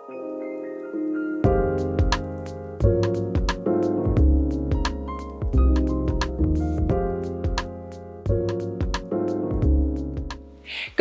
Good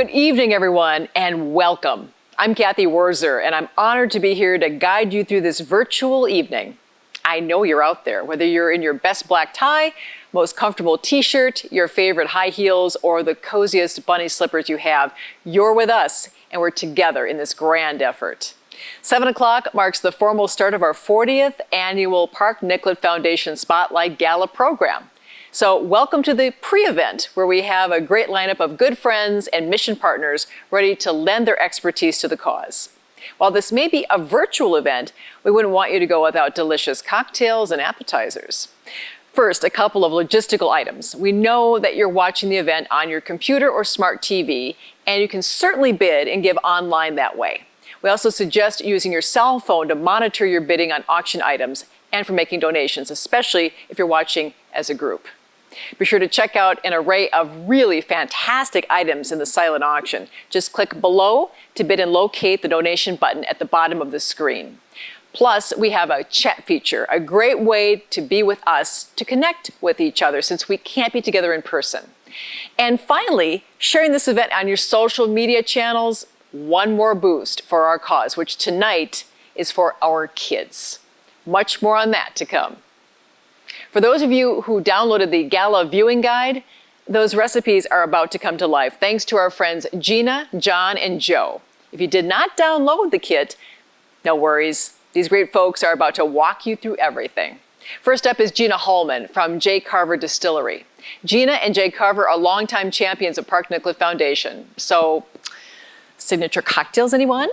evening, everyone, and welcome. I'm CATHY WURZER, and I'm honored to be here to guide you through this virtual evening. I know you're out there, whether you're in your best black tie, most comfortable t-shirt, your favorite high heels, or the coziest bunny slippers you have, you're with us, and we're together in this grand effort. 7 o'clock marks the formal start of our 40th annual Park Nicollet Foundation Spotlight Gala program. So welcome to the pre-event, where we have a great lineup of good friends and mission partners ready to lend their expertise to the cause. While this may be a virtual event, we wouldn't want you to go without delicious cocktails and appetizers. First, a couple of logistical items. We know that you're watching the event on your computer or smart TV, and you can certainly bid and give online that way. We also suggest using your cell phone to monitor your bidding on auction items and for making donations, especially if you're watching as a group. Be sure to check out an array of really fantastic items in the silent auction. Just click below to bid and locate the donation button at the bottom of the screen. Plus, we have a chat feature, a great way to be with us, to connect with each other since we can't be together in person. And finally, sharing this event on your social media channels, one more boost for our cause, which tonight is for our kids. Much more on that to come. For those of you who downloaded the Gala viewing guide, those recipes are about to come to life thanks to our friends Gina, John, and Joe. If you did not download the kit, no worries. These great folks are about to walk you through everything. First up is Gina HOLMAN from J. Carver Distillery. Gina and J. Carver are longtime champions of Park Nicollet Foundation. So, signature cocktails, anyone?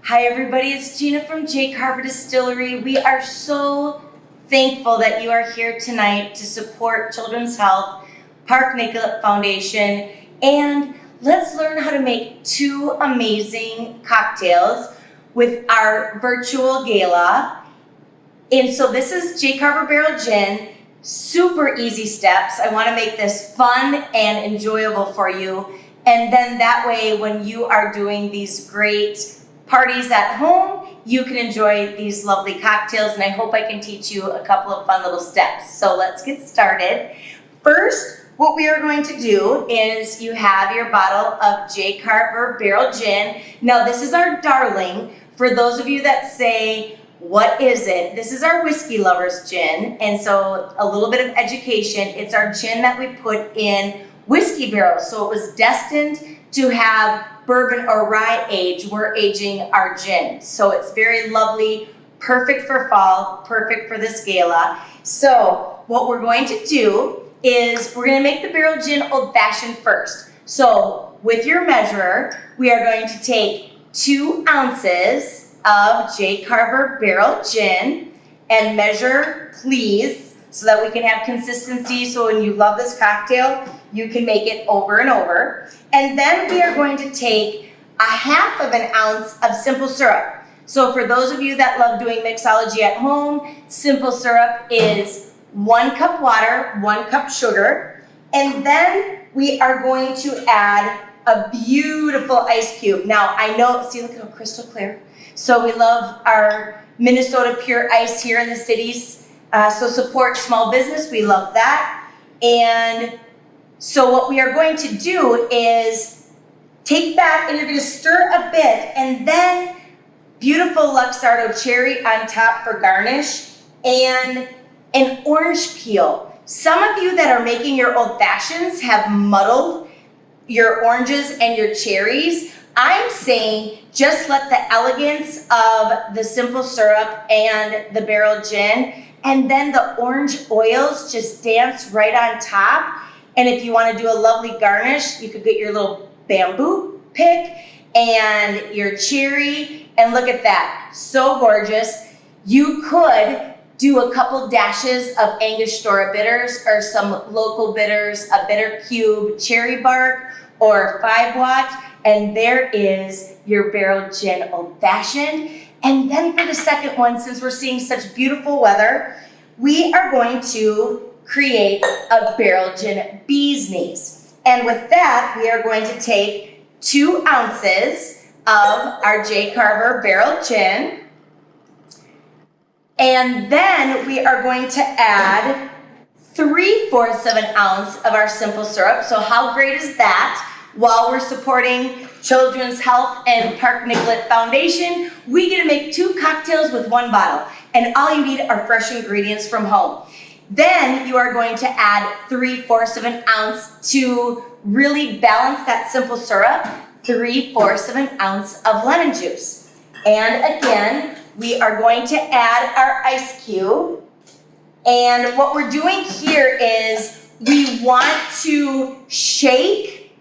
Hi everybody, it's Gina from J. Carver Distillery. We are so thankful that you are here tonight to support Children's Health, Park Nicollet Foundation, and let's learn how to make two amazing cocktails with our virtual gala. And so this is J. Carver Barrel Gin, super easy steps. I want to make this fun and enjoyable for you. And then that way, when you are doing these great parties at home, you can enjoy these lovely cocktails, and I hope I can teach you a couple of fun little steps. So let's get started. First, what we are going to do is you have your bottle of J. Carver Barrel Gin. Now this is our darling. For those of you that say, what is it? This is our whiskey lovers gin, and so a little bit of education. It's our gin that we put in whiskey barrels, so it was destined to have bourbon or rye age. We're aging our gin. So it's very lovely, perfect for fall, perfect for this gala. So what we're going to do is we're going to make the barrel gin old fashioned first. So with your measurer, we are going to take 2 ounces of J. Carver Barrel Gin and measure, please, so that we can have consistency. So when you love this cocktail, you can make it over and over. And then we are going to take 1/2 ounce of simple syrup. So for those of you that love doing mixology at home, simple syrup is 1 cup water, 1 cup sugar. And then we are going to add a beautiful ice cube. Now I know, see, look how crystal clear. So we love our Minnesota Pure Ice here in the cities. So support small business, we love that. And so what we are going to do is take that and you're going to stir a bit, and then beautiful Luxardo cherry on top for garnish and an orange peel. Some of you that are making your old fashions have muddled your oranges and your cherries. I'm saying just let the elegance of the simple syrup and the barrel gin and then the orange oils just dance right on top. And if you want to do a lovely garnish, you could get your little bamboo pick and your cherry, and look at that, so gorgeous. You could do a couple dashes of Angostura bitters or some local bitters, a bitter cube, cherry bark, or 5-watt, and there is your barrel gin old fashioned. And then for the second one, since we're seeing such beautiful weather, we are going to create a barrel gin bee's knees. And with that, we are going to take 2 ounces of our J. Carver Barrel Gin. And then we are going to add 3/4 of an ounce of our simple syrup. So how great is that? While we're supporting Children's Health and Park Nicollet Foundation, we get to make 2 cocktails with 1 bottle. And all you need are fresh ingredients from home. Then you are going to add 3/4 of an ounce to really balance that simple syrup, 3/4 of an ounce of lemon juice. And again, we are going to add our ice cube. And what we're doing here is we want to shake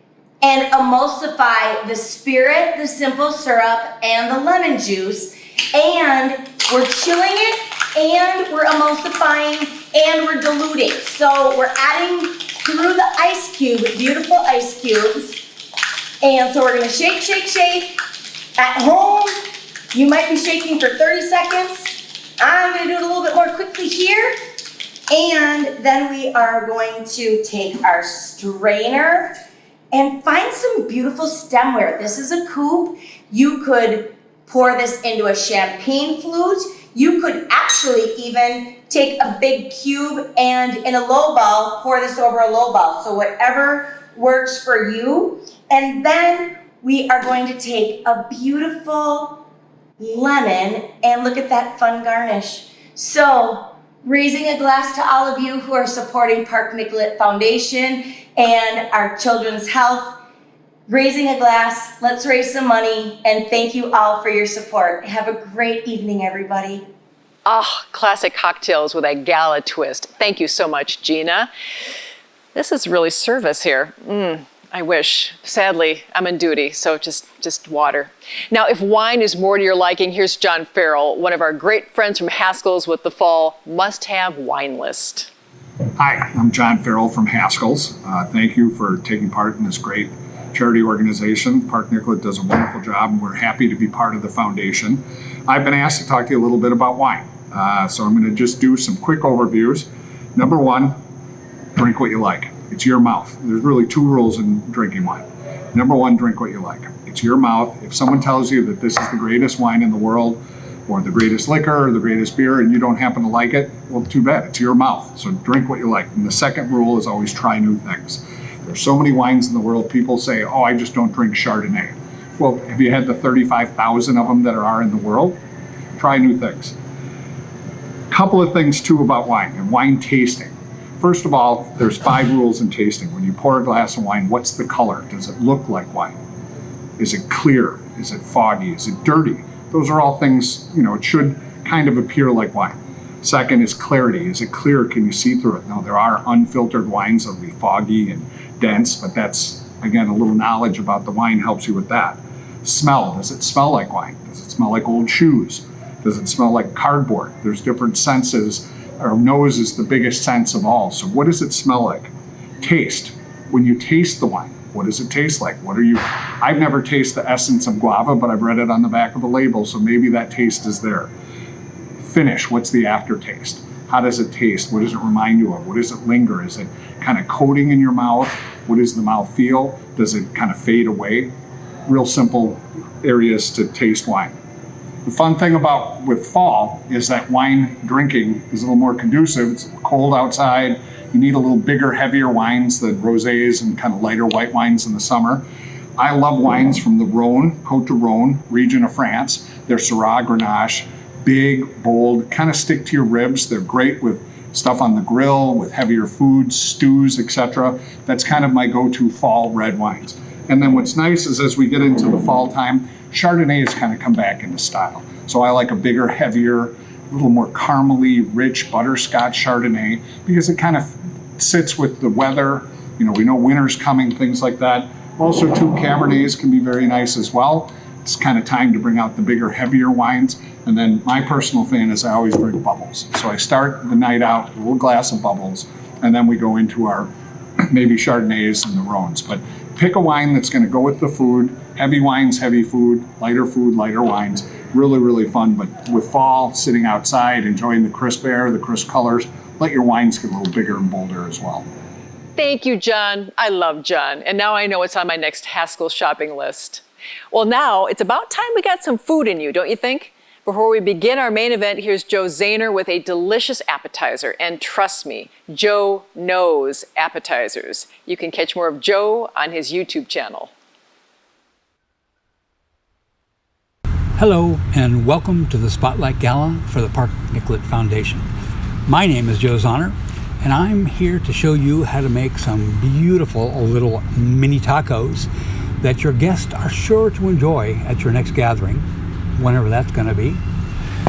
and emulsify the spirit, the simple syrup, and the lemon juice. And we're chilling it, and we're emulsifying, and we're diluting. So we're adding through the ice cube, beautiful ice cubes. And so we're gonna shake, shake, shake. At home, you might be shaking for 30 seconds. I'm gonna do it a little bit more quickly here. And then we are going to take our strainer and find some beautiful stemware. This is a coupe. You could pour this into a champagne flute. You could actually even take a big cube and in a low ball, pour this over a low ball. So whatever works for you. And then we are going to take a beautiful lemon and look at that fun garnish. So raising a glass to all of you who are supporting Park Nicollet Foundation and our Children's Health. Raising a glass, let's raise some money, and thank you all for your support. Have a great evening, everybody. Ah, classic cocktails with a gala twist. Thank you so much, Gina. This is really service here. I wish. Sadly, I'm on duty, so just water. Now, if wine is more to your liking, here's John Farrell, one of our great friends from Haskell's with the fall must-have wine list. Hi, I'm John Farrell from Haskell's. Thank you for taking part in this great charity organization. Park Nicollet does a wonderful job, and we're happy to be part of the foundation. I've been asked to talk to you a little bit about wine, so I'm going to just do some quick overviews. Number 1, drink what you like. It's your mouth. There's really 2 rules in drinking wine. Number 1, drink what you like. It's your mouth. If someone tells you that this is the greatest wine in the world, or the greatest liquor, or the greatest beer, and you don't happen to like it, well, too bad. It's your mouth. So drink what you like. And the second rule is always try new things. There's so many wines in the world. People say, oh, I just don't drink Chardonnay. Well, have you had the 35,000 of them that are in the world? Try new things. Couple of things too about wine and wine tasting. First of all, there's 5 rules in tasting. When you pour a glass of wine, what's the color? Does it look like wine? Is it clear? Is it foggy? Is it dirty? Those are all things, it should kind of appear like wine. Second is clarity. Is it clear? Can you see through it? Now, there are unfiltered wines that will be foggy and dense, but that's, again, a little knowledge about the wine helps you with that. Smell. Does it smell like wine? Does it smell like old shoes? Does it smell like cardboard? There's different senses. Our nose is the biggest sense of all. So what does it smell like? Taste. When you taste the wine, what does it taste like? I've never tasted the essence of guava, but I've read it on the back of the label, so maybe that taste is there. Finish. What's the aftertaste? How does it taste? What does it remind you of? What does it linger? Is it kind of coating in your mouth? What does the mouth feel? Does it kind of fade away? Real simple areas to taste wine. The fun thing with fall is that wine drinking is a little more conducive. It's cold outside. You need a little bigger, heavier wines than rosés and kind of lighter white wines in the summer. I love wines from the Rhone, Côte d'Rhône region of France. They're Syrah Grenache, big, bold, kind of stick to your ribs. They're great with stuff on the grill, with heavier foods, stews, etc. That's kind of my go-to fall red wines. And then what's nice is as we get into the fall time, Chardonnay has kind of come back into style. So I like a bigger, heavier, a little more caramely, rich butterscotch Chardonnay because it kind of sits with the weather. We know winter's coming, things like that. Also, too, Cabernets can be very nice as well. It's kind of time to bring out the bigger, heavier wines. And then my personal fan is I always drink bubbles. So I start the night out with a little glass of bubbles, and then we go into our maybe Chardonnays and the Rhones. But pick a wine that's going to go with the food. Heavy wines, heavy food, lighter wines. Really, really fun. But with fall, sitting outside, enjoying the crisp air, the crisp colors, let your wines get a little bigger and bolder as well. Thank you, John. I love John. And now I know it's on my next Haskell shopping list. Well, now it's about time we got some food in you, don't you think? Before we begin our main event, here's Joe ZAHNER with a delicious appetizer. And trust me, Joe knows appetizers. You can catch more of Joe on his YouTube channel. Hello and welcome to the Spotlight Gala for the Park Nicollet Foundation. My name is Joe ZAHNER and I'm here to show you how to make some beautiful little mini tacos that your guests are sure to enjoy at your next gathering, whenever that's going to be.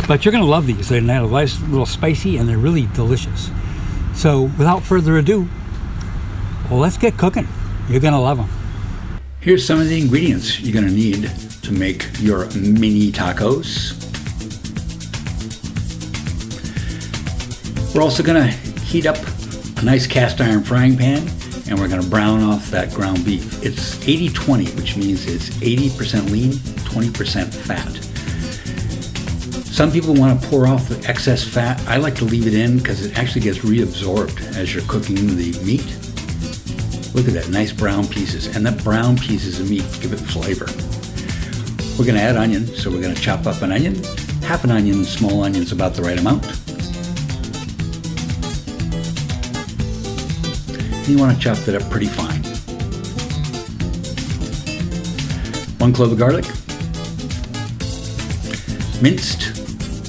But you're going to love these. They're nice, little spicy, and they're really delicious. So without further ado, well, let's get cooking. You're going to love them. Here's some of the ingredients you're going to need to make your mini tacos. We're also going to heat up a nice cast iron frying pan, and we're going to brown off that ground beef. It's 80-20, which means it's 80% lean, 20% fat. Some people want to pour off the excess fat. I like to leave it in because it actually gets reabsorbed as you're cooking the meat. Look at that, nice brown pieces. And that brown pieces of meat give it flavor. We're going to add onion, so we're going to chop up an onion. Half an onion, small onion's about the right amount. You want to chop that up pretty fine. 1 clove of garlic, minced.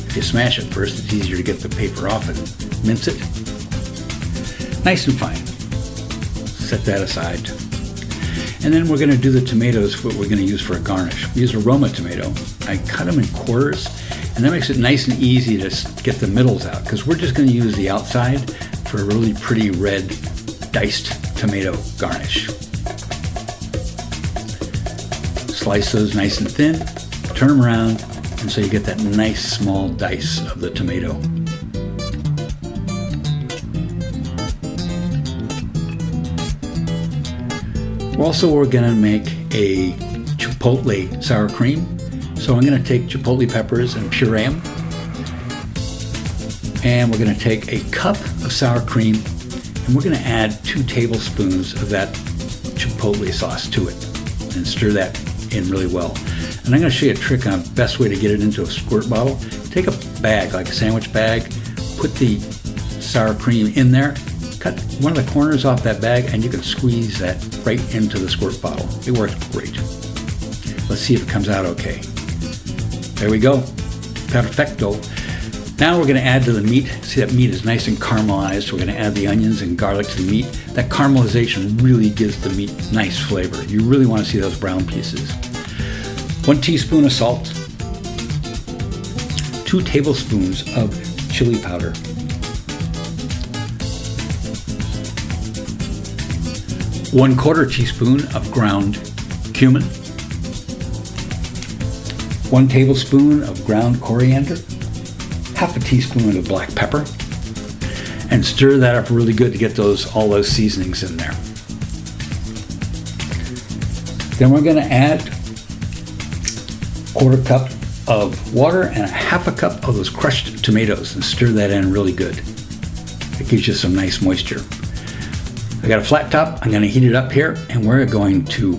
If you smash it first, it's easier to get the paper off and mince it. Nice and fine. Set that aside. And then we're going to do the tomatoes, what we're going to use for a garnish. We use a Roma tomato. I cut them in quarters, and that makes it nice and easy to get the middles out, because we're just going to use the outside for a really pretty red diced tomato garnish. Slice those nice and thin, turn them around, and so you get that nice small dice of the tomato. We're going to make a chipotle sour cream. So I'm going to take chipotle peppers and puree them. And we're going to take a cup of sour cream, and we're going to add 2 tablespoons of that chipotle sauce to it and stir that in really well. And I'm going to show you a trick on the best way to get it into a squirt bottle. Take a bag, like a sandwich bag, put the sour cream in there, cut one of the corners off that bag, and you can squeeze that right into the squirt bottle. It works great. Let's see if it comes out okay. There we go. Perfecto. Now we're going to add to the meat. See, that meat is nice and caramelized. We're going to add the onions and garlic to the meat. That caramelization really gives the meat nice flavor. You really want to see those brown pieces. 1 teaspoon of salt. 2 tablespoons of chili powder. 1/4 teaspoon of ground cumin. 1 tablespoon of ground coriander. Half a teaspoon of black pepper, and stir that up really good to get all those seasonings in there. Then we're going to add 1/4 cup of water and 1/2 cup of those crushed tomatoes, and stir that in really good. It gives you some nice moisture. I got a flat top. I'm going to heat it up here, and we're going to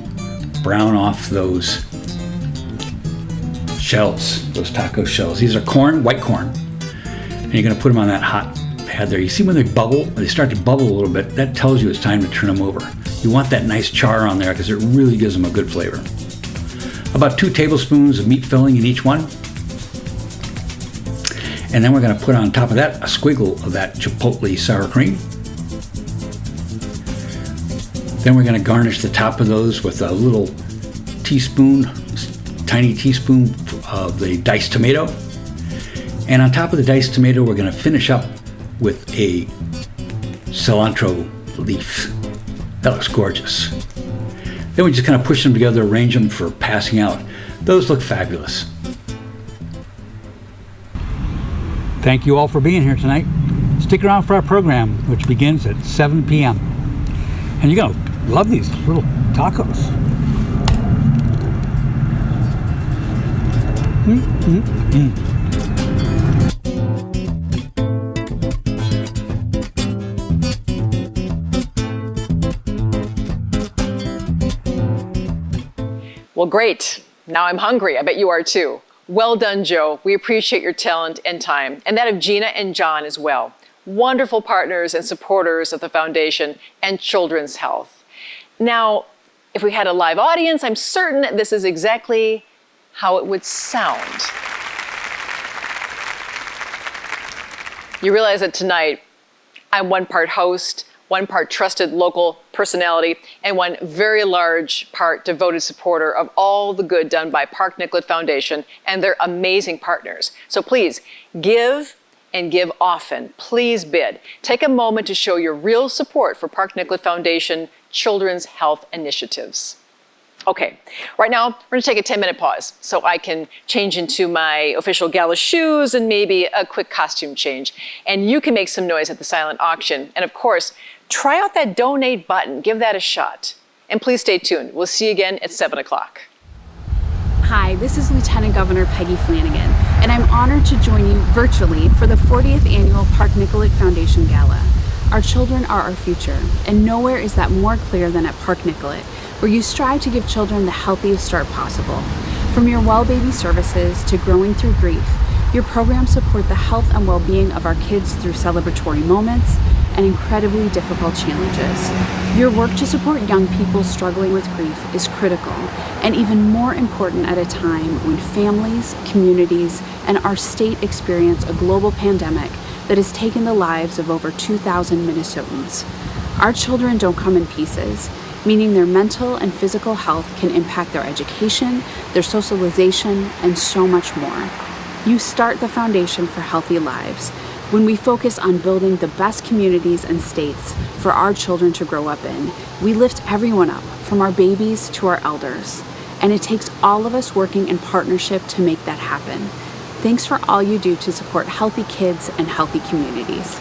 brown off those shells, those taco shells. These are corn, white corn. And you're going to put them on that hot pad there. You see when they bubble, when they start to bubble a little bit, that tells you it's time to turn them over. You want that nice char on there because it really gives them a good flavor. About 2 tablespoons of meat filling in each one. And then we're going to put on top of that a squiggle of that chipotle sour cream. Then we're going to garnish the top of those with a little teaspoon, tiny teaspoon of the diced tomato. And on top of the diced tomato, we're going to finish up with a cilantro leaf. That looks gorgeous. Then we just kind of push them together, arrange them for passing out. Those look fabulous. Thank you all for being here tonight. Stick around for our program, which begins at 7 p.m. And you're going to love these little tacos. Well, great. Now I'm hungry. I bet you are too. Well done, Joe. We appreciate your talent and time, and that of Gina and John as well. Wonderful partners and supporters of the foundation and children's health. Now, if we had a live audience, I'm certain this is exactly how it would sound. You realize that tonight, I'm one part host, one part trusted local personality, and one very large part devoted supporter of all the good done by Park Nicollet Foundation and their amazing partners. So please, give and give often. Please bid. Take a moment to show your real support for Park Nicollet Foundation children's health initiatives. Okay, right now we're gonna take a 10-minute pause so I can change into my official gala shoes and maybe a quick costume change. And you can make some noise at the silent auction. And of course, try out that donate button, give that a shot. And please stay tuned. We'll see you again at 7 o'clock. Hi, this is Lieutenant Governor Peggy Flanagan, and I'm honored to join you virtually for the 40th Annual Park Nicollet Foundation Gala. Our children are our future, and nowhere is that more clear than at Park Nicollet, where you strive to give children the healthiest start possible. From your Well Baby services to Growing Through Grief, your programs support the health and well-being of our kids through celebratory moments and incredibly difficult challenges. Your work to support young people struggling with grief is critical and even more important at a time when families, communities, and our state experience a global pandemic that has taken the lives of over 2,000 Minnesotans. Our children don't come in pieces, meaning their mental and physical health can impact their education, their socialization, and so much more. You start the foundation for healthy lives when we focus on building the best communities and states for our children to grow up in. We lift everyone up, from our babies to our elders, and it takes all of us working in partnership to make that happen. Thanks for all you do to support healthy kids and healthy communities.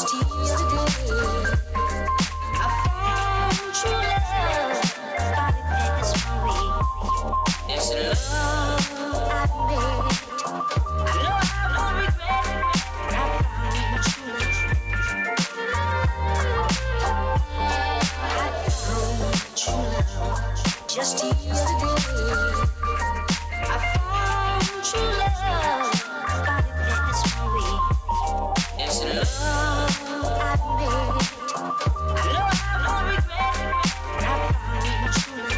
Just yesterday, I found true love, but it passed my way. It's love I made. I know I won't regret it. I found true love. Just yesterday, I found true love, but it passed my way. It's love I made. I know I won't regret it. I found true love.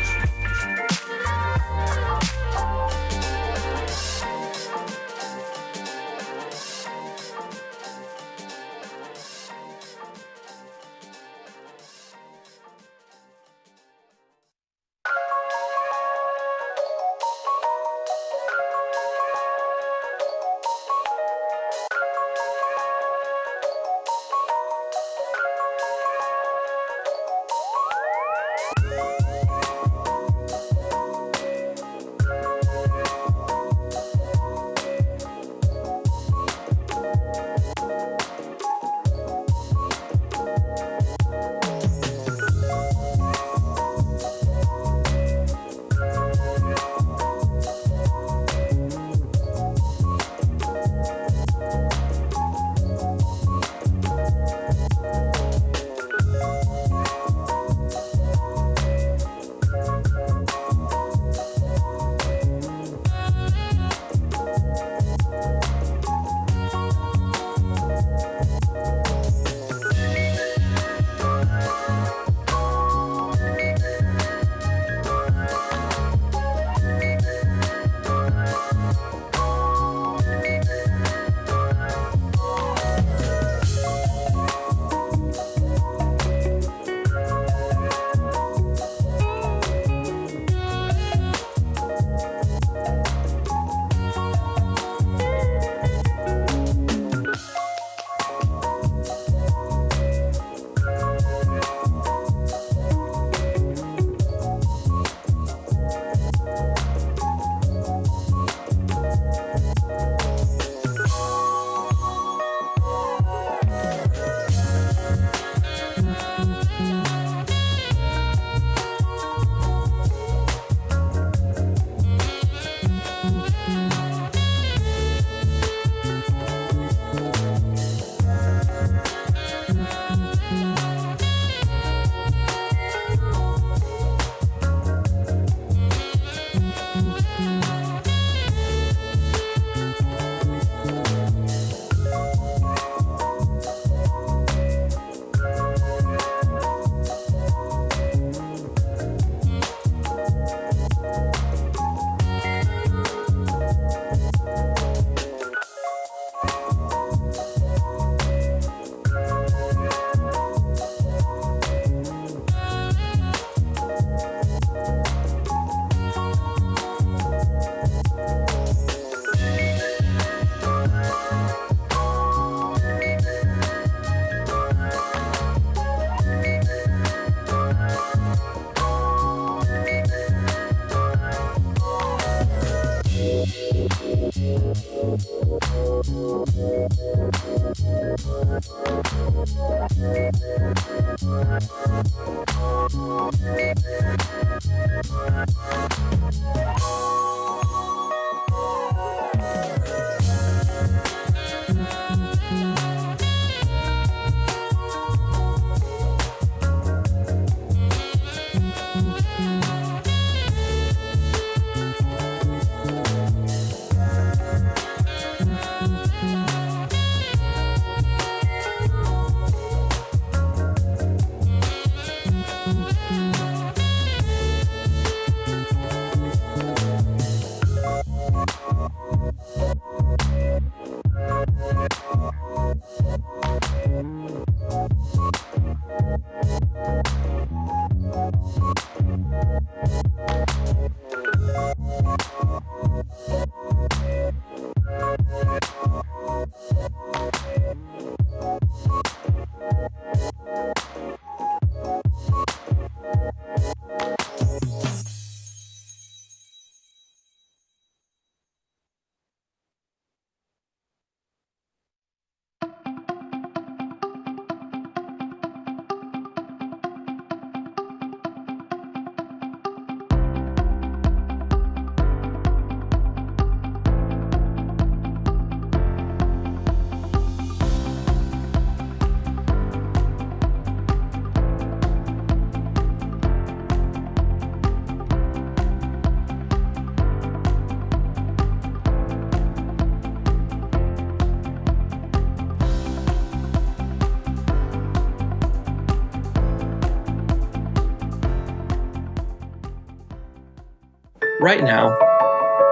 right now,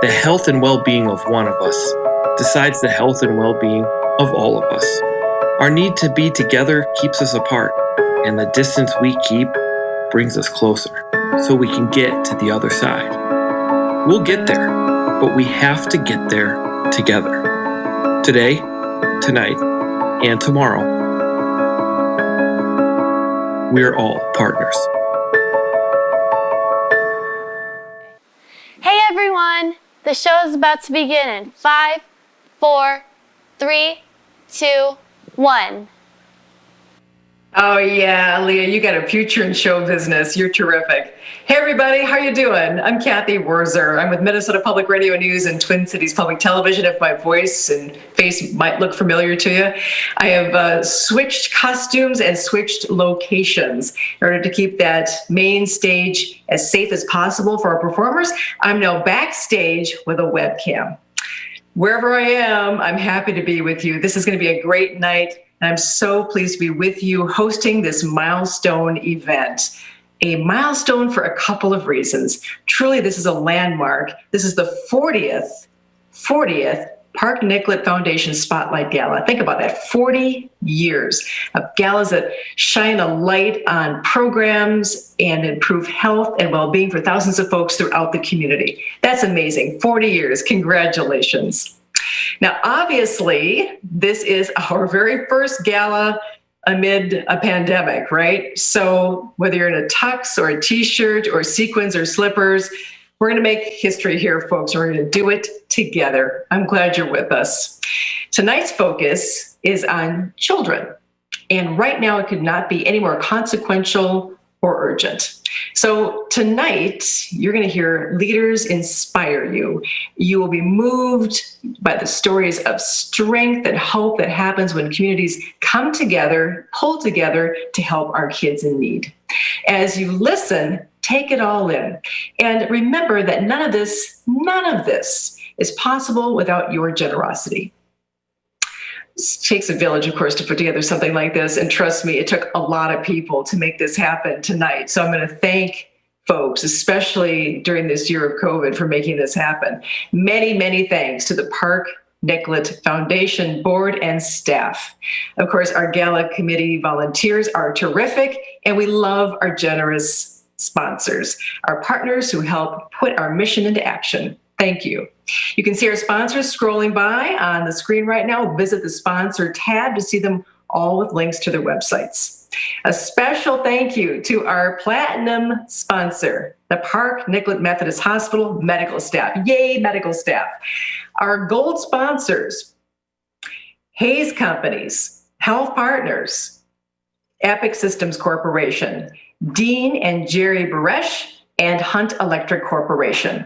the health and well-being of one of us decides the health and well-being of all of us. Our need to be together keeps us apart, and the distance we keep brings us closer, so we can get to the other side. We'll get there, but we have to get there together. Today, tonight, and tomorrow, we're all partners. Hey everyone! The show is about to begin in 5, 4, 3, 2, 1. Oh yeah, Leah, you got a future in show business. You're terrific. Hey everybody, how you doing? I'm CATHY WURZER. I'm with Minnesota Public Radio News and Twin Cities Public Television, if my voice and face might look familiar to you. I have switched costumes and switched locations in order to keep that main stage as safe as possible for our performers. I'm now backstage with a webcam. Wherever I am, I'm happy to be with you. This is going to be a great night. And I'm so pleased to be with you hosting this milestone event. A milestone for a couple of reasons. Truly, this is a landmark. This is the 40th Park Nicollet Foundation Spotlight Gala. Think about that, 40 years of galas that shine a light on programs and improve health and well-being for thousands of folks throughout the community. That's amazing, 40 years, congratulations. Now, obviously, this is our very first gala amid a pandemic, right? So whether you're in a tux or a t-shirt or sequins or slippers, we're going to make history here, folks. We're going to do it together. I'm glad you're with us. Tonight's focus is on children. And right now, it could not be any more consequential or urgent. So tonight, you're going to hear leaders inspire you. You will be moved by the stories of strength and hope that happens when communities come together, pull together to help our kids in need. As you listen, take it all in. And remember that none of this is possible without your generosity. It takes a village, of course, to put together something like this. And trust me, it took a lot of people to make this happen tonight. So I'm going to thank folks, especially during this year of COVID, for making this happen. Many, many thanks to the Park Nicollet Foundation board and staff. Of course, our gala committee volunteers are terrific, and we love our generous sponsors, our partners who help put our mission into action. Thank you. You can see our sponsors scrolling by on the screen right now. Visit the sponsor tab to see them all with links to their websites. A special thank you to our platinum sponsor, the Park Nicollet Methodist Hospital medical staff. Yay, medical staff. Our gold sponsors, Hayes Companies, Health Partners, Epic Systems Corporation, Dean and Jerry Baresh, and Hunt Electric Corporation.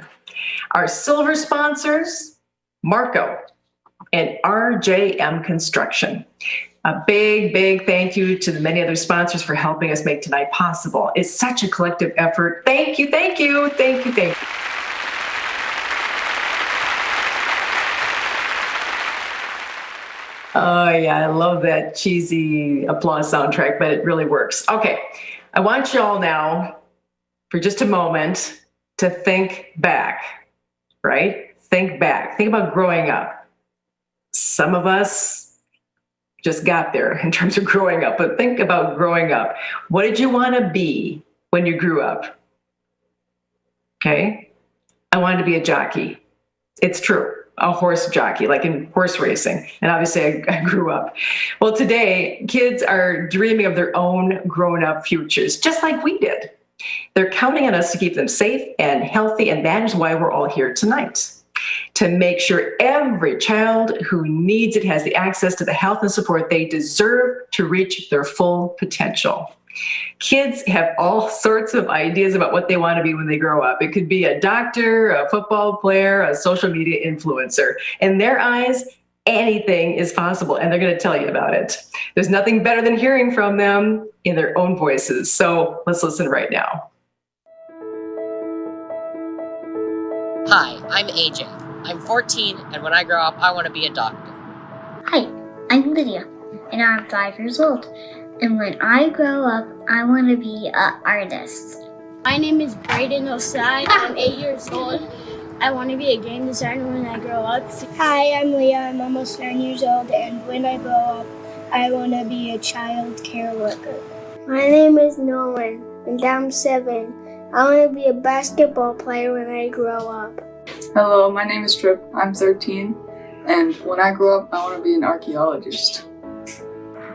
Our silver sponsors, Marco and RJM Construction. A big, big thank you to the many other sponsors for helping us make tonight possible. It's such a collective effort. Thank you, thank you, thank you, thank you. Oh yeah, I love that cheesy applause soundtrack, but it really works. Okay, I want you all now, for just a moment, to think back, right? Think back. Think about growing up. Some of us just got there in terms of growing up, but think about growing up. What did you want to be when you grew up? Okay, I wanted to be a jockey. It's true, a horse jockey, like in horse racing. And obviously I grew up. Well, today, kids are dreaming of their own grown-up futures, just like we did. They're counting on us to keep them safe and healthy, and that is why we're all here tonight. To make sure every child who needs it has the access to the health and support they deserve to reach their full potential. Kids have all sorts of ideas about what they want to be when they grow up. It could be a doctor, a football player, a social media influencer. In their eyes, anything is possible, and they're going to tell you about it. There's nothing better than hearing from them in their own voices. So let's listen right now. Hi, I'm AJ. I'm 14, and when I grow up, I want to be a doctor. Hi, I'm Lydia, and I'm 5 years old. And when I grow up, I want to be an artist. My name is Brayden Osai. I'm 8 years old. I want to be a game designer when I grow up. Hi, I'm Leah. I'm almost 9 years old, and when I grow up, I want to be a child care worker. My name is Nolan, and I'm 7. I want to be a basketball player when I grow up. Hello, my name is Trip. I'm 13, and when I grow up, I want to be an archaeologist.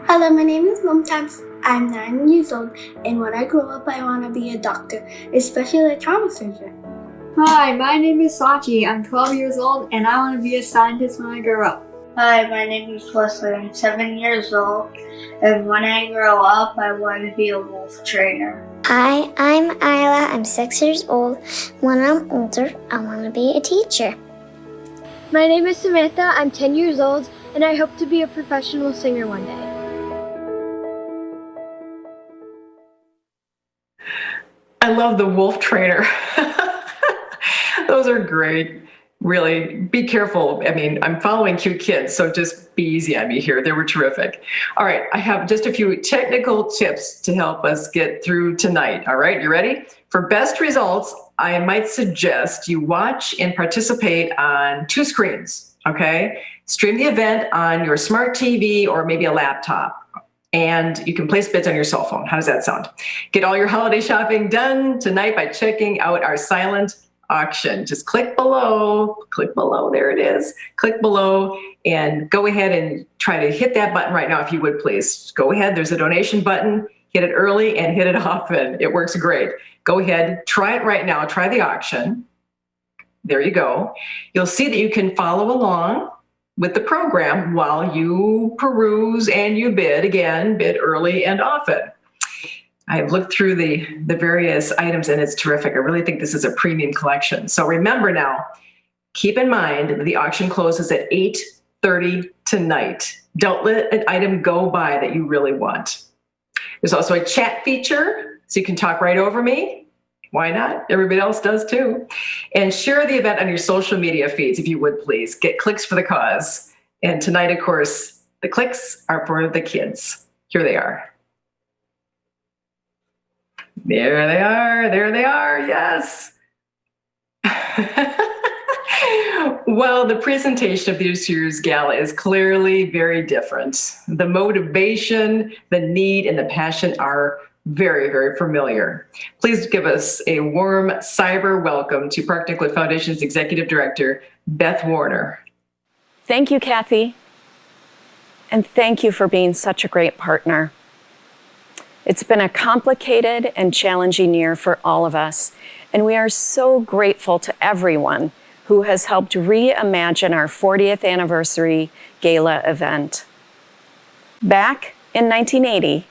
Hello, my name is Mocktail. I'm 9 years old, and when I grow up, I want to be a doctor, especially a trauma surgeon. Hi, my name is Sachi. I'm 12 years old, and I want to be a scientist when I grow up. Hi, my name is Wesley. I'm 7 years old, and when I grow up, I want to be a wolf trainer. Hi, I'm Isla. I'm 6 years old. When I'm older, I want to be a teacher. My name is Samantha. I'm 10 years old, and I hope to be a professional singer one day. I love the wolf trainer. Those are great. Really, be careful. I mean, I'm following cute kids, so just be easy on me here. They were terrific. All right, I have just a few technical tips to help us get through tonight. All right, you ready? For best results, I might suggest you watch and participate on 2 screens, okay? Stream the event on your smart TV or maybe a laptop. And you can place bids on your cell phone. How does that sound? Get all your holiday shopping done tonight by checking out our silent auction. Just click below, there it is. Click below and go ahead and try to hit that button right now if you would please. Go ahead, there's a donation button, hit it early and hit it often. It works great. Go ahead, try it right now, try the auction. There you go. You'll see that you can follow along with the program while you peruse and you bid. Again, bid early and often. I've looked through the various items and it's terrific. I really think this is a premium collection. So remember now, keep in mind that the auction closes at 8:30 tonight. Don't let an item go by that you really want. There's also a chat feature, so you can talk right over me. Why not? Everybody else does too. And share the event on your social media feeds if you would please. Get clicks for the cause. And tonight, of course, the clicks are for the kids. Here they are. There they are, yes. Well, the presentation of this year's gala is clearly very different. The motivation, the need, and the passion are very, very familiar. Please give us a warm cyber welcome to Park Nicollet Foundation's Executive Director, Beth Warner. Thank you, Kathy. And thank you for being such a great partner. It's been a complicated and challenging year for all of us, and we are so grateful to everyone who has helped reimagine our 40th anniversary gala event. Back in 1980,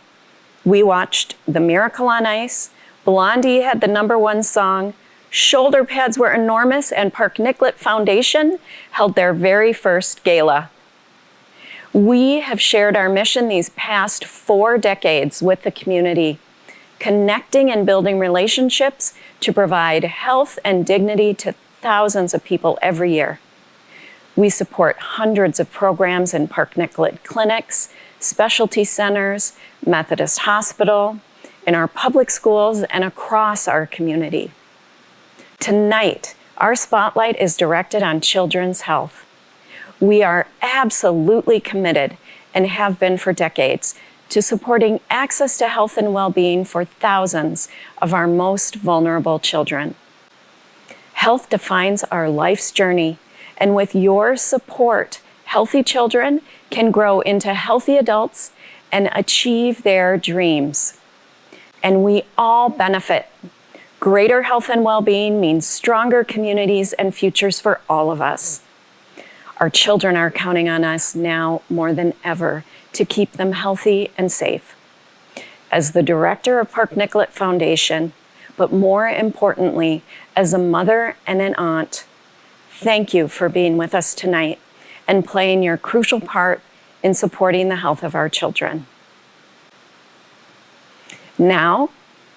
we watched The Miracle on Ice, Blondie had the #1 song, shoulder pads were enormous, and Park Nicollet Foundation held their very first gala. We have shared our mission these past 4 decades with the community, connecting and building relationships to provide health and dignity to thousands of people every year. We support hundreds of programs in Park Nicollet clinics, specialty centers, Methodist Hospital, in our public schools, and across our community. Tonight, our spotlight is directed on children's health. We are absolutely committed, and have been for decades, to supporting access to health and well-being for thousands of our most vulnerable children. Health defines our life's journey, and with your support, healthy children can grow into healthy adults and achieve their dreams. And we all benefit. Greater health and well-being means stronger communities and futures for all of us. Our children are counting on us now more than ever to keep them healthy and safe. As the director of Park Nicollet Foundation, but more importantly, as a mother and an aunt, thank you for being with us tonight and playing your crucial part in supporting the health of our children. Now,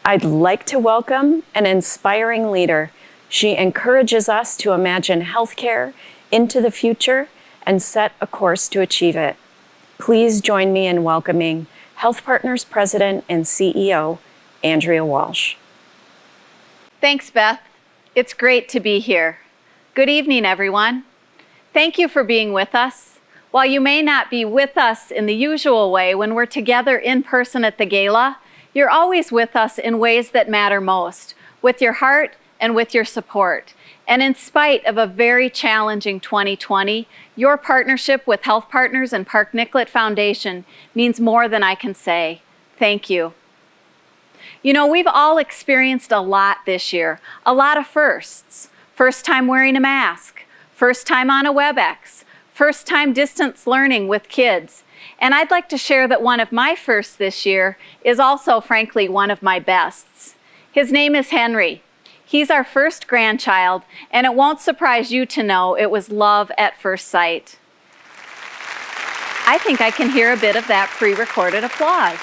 I'd like to welcome an inspiring leader. She encourages us to imagine healthcare into the future and set a course to achieve it. Please join me in welcoming Health Partners President and CEO, Andrea Walsh. Thanks, Beth. It's great to be here. Good evening, everyone. Thank you for being with us. While you may not be with us in the usual way when we're together in person at the gala, you're always with us in ways that matter most, with your heart and with your support. And in spite of a very challenging 2020, your partnership with Health Partners and Park Nicollet Foundation means more than I can say. Thank you. You know, we've all experienced a lot this year, a lot of firsts. First time wearing a mask, first time on a WebEx, first time distance learning with kids. And I'd like to share that one of my firsts this year is also, frankly, one of my bests. His name is Henry. He's our first grandchild, and it won't surprise you to know it was love at first sight. I think I can hear a bit of that pre-recorded applause.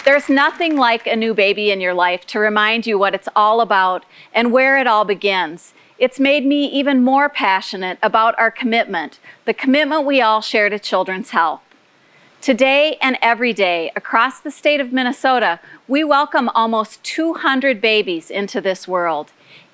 There's nothing like a new baby in your life to remind you what it's all about and where it all begins. It's made me even more passionate about our commitment, the commitment we all share to children's health. Today and every day across the state of Minnesota, we welcome almost 200 babies into this world.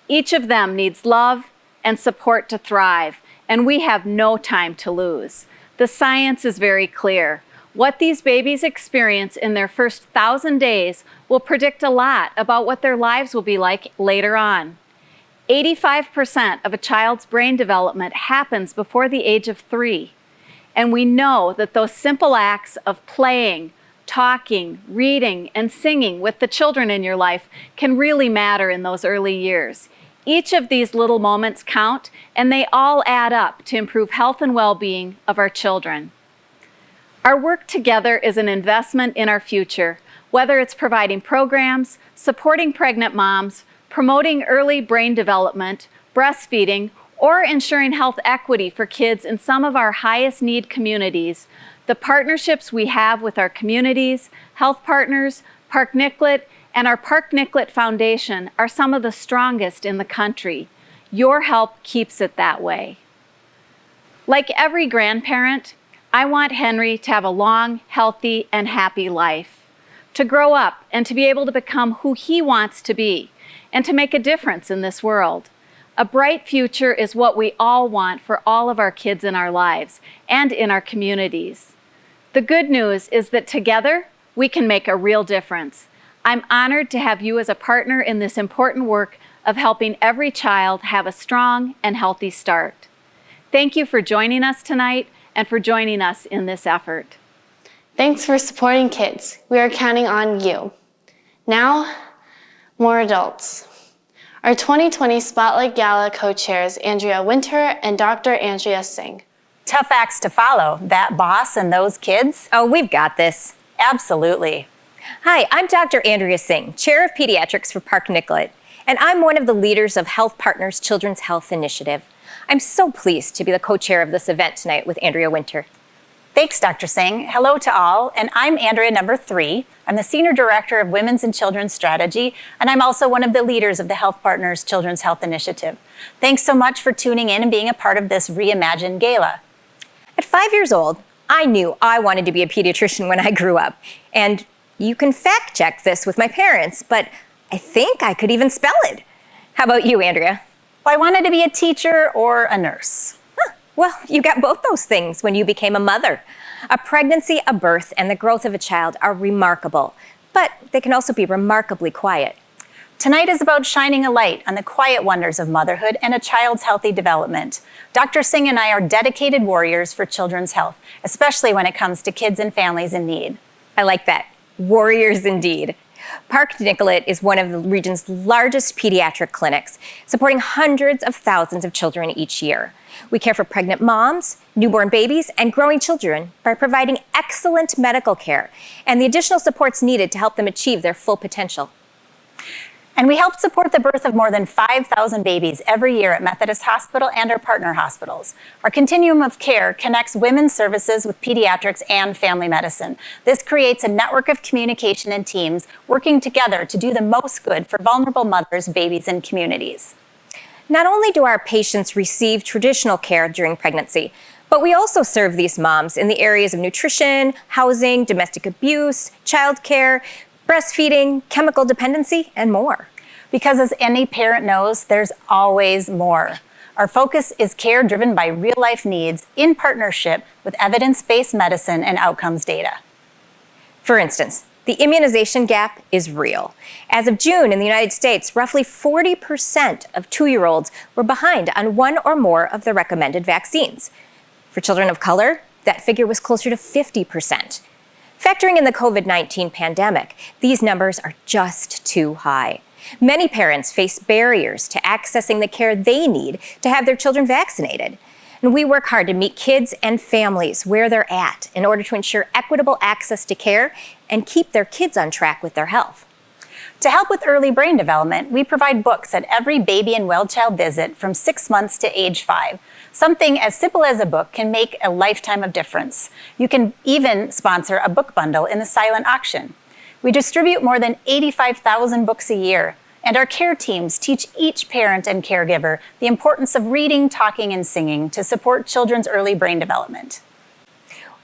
Each of them needs love and support to thrive, and we have no time to lose. The science is very clear. What these babies experience in their first 1,000 days will predict a lot about what their lives will be like later on. 85% of a child's brain development happens before the age of 3. And we know that those simple acts of playing, talking, reading, and singing with the children in your life can really matter in those early years. Each of these little moments count, and they all add up to improve health and well-being of our children. Our work together is an investment in our future, whether it's providing programs, supporting pregnant moms, promoting early brain development, breastfeeding, or ensuring health equity for kids in some of our highest need communities. The partnerships we have with our communities, Health Partners, Park Nicollet, and our Park Nicollet Foundation are some of the strongest in the country. Your help keeps it that way. Like every grandparent, I want Henry to have a long, healthy, and happy life, to grow up and to be able to become who he wants to be, and to make a difference in this world. A bright future is what we all want for all of our kids in our lives and in our communities. The good news is that together, we can make a real difference. I'm honored to have you as a partner in this important work of helping every child have a strong and healthy start. Thank you for joining us tonight and for joining us in this effort. Thanks for supporting kids. We are counting on you. Now, more adults. Our 2020 Spotlight Gala co-chairs Andrea Winter and Dr. Andrea Singh. Tough acts to follow, that boss and those kids. Oh, we've got this. Absolutely. Hi, I'm Dr. Andrea Singh, Chair of Pediatrics for Park Nicollet, and I'm one of the leaders of Health Partners Children's Health Initiative. I'm so pleased to be the co-chair of this event tonight with Andrea Winter. Thanks, Dr. Singh. Hello to all, and I'm Andrea number 3. I'm the Senior Director of Women's and Children's Strategy, and I'm also one of the leaders of the Health Partners Children's Health Initiative. Thanks so much for tuning in and being a part of this reimagined gala. At 5 years old, I knew I wanted to be a pediatrician when I grew up, and you can fact check this with my parents, but I think I could even spell it. How about you, Andrea? Well, I wanted to be a teacher or a nurse. Well, you got both those things when you became a mother. A pregnancy, a birth, and the growth of a child are remarkable, but they can also be remarkably quiet. Tonight is about shining a light on the quiet wonders of motherhood and a child's healthy development. Dr. Singh and I are dedicated warriors for children's health, especially when it comes to kids and families in need. I like that. Warriors indeed. Park Nicollet is one of the region's largest pediatric clinics, supporting hundreds of thousands of children each year. We care for pregnant moms, newborn babies, and growing children by providing excellent medical care and the additional supports needed to help them achieve their full potential. And we help support the birth of more than 5,000 babies every year at Methodist Hospital and our partner hospitals. Our continuum of care connects women's services with pediatrics and family medicine. This creates a network of communication and teams working together to do the most good for vulnerable mothers, babies, and communities. Not only do our patients receive traditional care during pregnancy, but we also serve these moms in the areas of nutrition, housing, domestic abuse, childcare, breastfeeding, chemical dependency, and more. Because as any parent knows, there's always more. Our focus is care driven by real-life needs in partnership with evidence-based medicine and outcomes data. For instance, the immunization gap is real. As of June in the United States, roughly 40% of 2-year-olds were behind on one or more of the recommended vaccines. For children of color, that figure was closer to 50%. Factoring in the COVID-19 pandemic, these numbers are just too high. Many parents face barriers to accessing the care they need to have their children vaccinated. And we work hard to meet kids and families where they're at in order to ensure equitable access to care and keep their kids on track with their health. To help with early brain development, we provide books at every baby and well child visit from 6 months to age 5. Something as simple as a book can make a lifetime of difference. You can even sponsor a book bundle in the silent auction. We distribute more than 85,000 books a year, and our care teams teach each parent and caregiver the importance of reading, talking, and singing to support children's early brain development.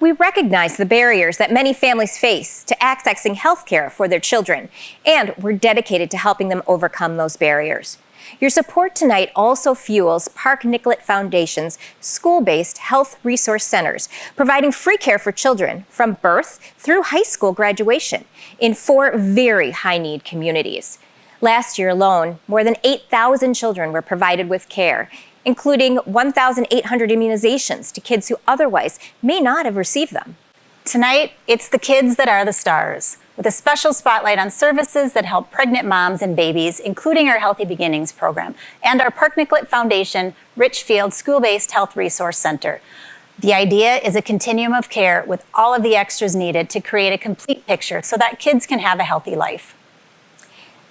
We recognize the barriers that many families face to accessing health care for their children, and we're dedicated to helping them overcome those barriers. Your support tonight also fuels Park Nicollet Foundation's school-based health resource centers, providing free care for children from birth through high school graduation in 4 very high-need communities. Last year alone, more than 8,000 children were provided with care, including 1,800 immunizations to kids who otherwise may not have received them. Tonight, it's the kids that are the stars, with a special spotlight on services that help pregnant moms and babies, including our Healthy Beginnings program and our Park Nicollet Foundation Richfield School-Based Health Resource Center. The idea is a continuum of care with all of the extras needed to create a complete picture so that kids can have a healthy life.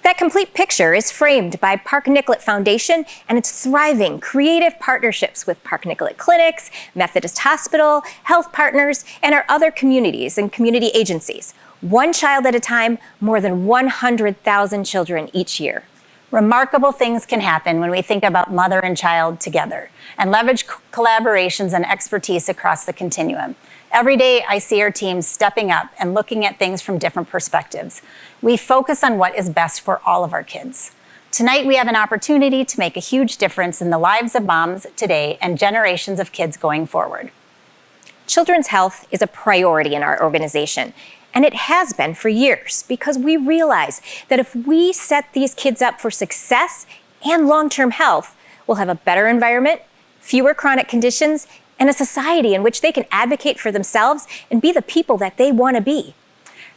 That complete picture is framed by Park Nicollet Foundation and its thriving creative partnerships with Park Nicollet Clinics, Methodist Hospital, Health Partners, and our other communities and community agencies. One child at a time, more than 100,000 children each year. Remarkable things can happen when we think about mother and child together and leverage collaborations and expertise across the continuum. Every day, I see our teams stepping up and looking at things from different perspectives. We focus on what is best for all of our kids. Tonight, we have an opportunity to make a huge difference in the lives of moms today and generations of kids going forward. Children's health is a priority in our organization, and it has been for years because we realize that if we set these kids up for success and long-term health, we'll have a better environment, fewer chronic conditions, and a society in which they can advocate for themselves and be the people that they want to be.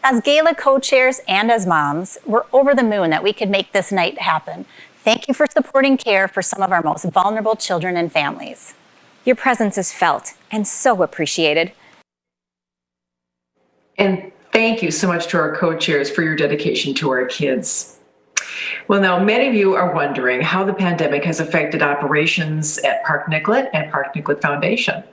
As gala co-chairs and as moms, we're over the moon that we could make this night happen. Thank you for supporting care for some of our most vulnerable children and families. Your presence is felt and so appreciated. And thank you so much to our co-chairs for your dedication to our kids. Well, now many of you are wondering how the pandemic has affected operations at Park Nicollet and Park Nicollet Foundation.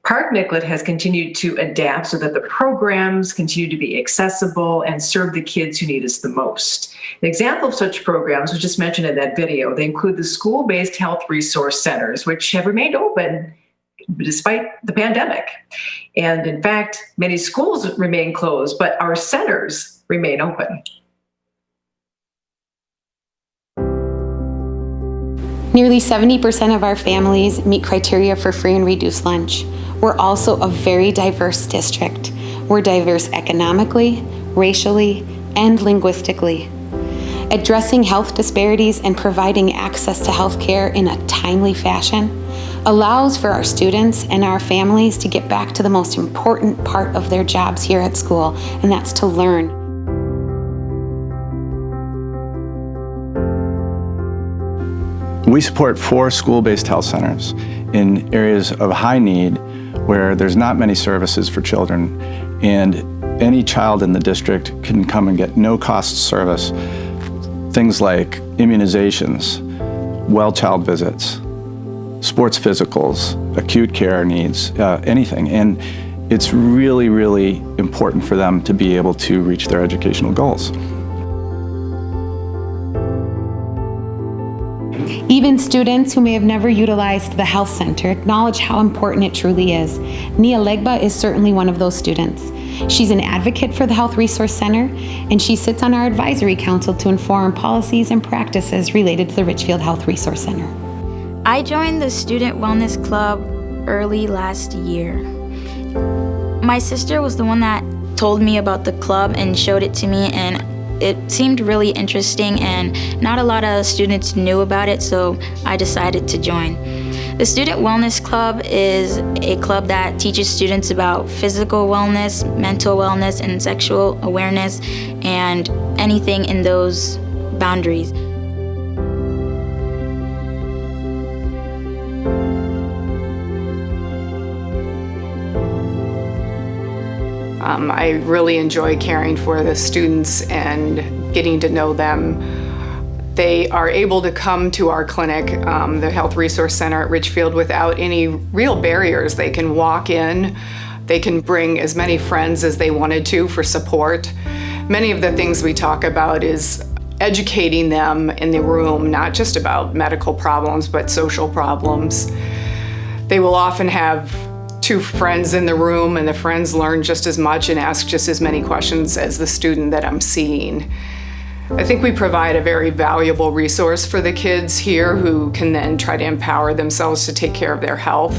Park Nicollet has continued to adapt so that the programs continue to be accessible and serve the kids who need us the most. An example of such programs was just mentioned in that video. They include the school-based health resource centers, which have remained open despite the pandemic. And in fact, many schools remain closed, but our centers remain open. Nearly 70% of our families meet criteria for free and reduced lunch. We're also a very diverse district. We're diverse economically, racially, and linguistically. Addressing health disparities and providing access to health care in a timely fashion allows for our students and our families to get back to the most important part of their jobs here at school, and that's to learn. We support 4 school-based health centers in areas of high need where there's not many services for children, and any child in the district can come and get no-cost service. Things like immunizations, well child visits, sports physicals, acute care needs, anything. And it's really, really important for them to be able to reach their educational goals. Even students who may have never utilized the health center acknowledge how important it truly is. Nia Legba is certainly one of those students. She's an advocate for the Health Resource Center, and she sits on our advisory council to inform policies and practices related to the Richfield Health Resource Center. I joined the Student Wellness Club early last year. My sister was the one that told me about the club and showed it to me, and it seemed really interesting, and not a lot of students knew about it, so I decided to join. The Student Wellness Club is a club that teaches students about physical wellness, mental wellness, and sexual awareness, and anything in those boundaries. I really enjoy caring for the students and getting to know them. They are able to come to our clinic, the Health Resource Center at Richfield, without any real barriers. They can walk in, they can bring as many friends as they wanted to for support. Many of the things we talk about is educating them in the room, not just about medical problems, but social problems. They will often have 2 friends in the room, and the friends learn just as much and ask just as many questions as the student that I'm seeing. I think we provide a very valuable resource for the kids here who can then try to empower themselves to take care of their health.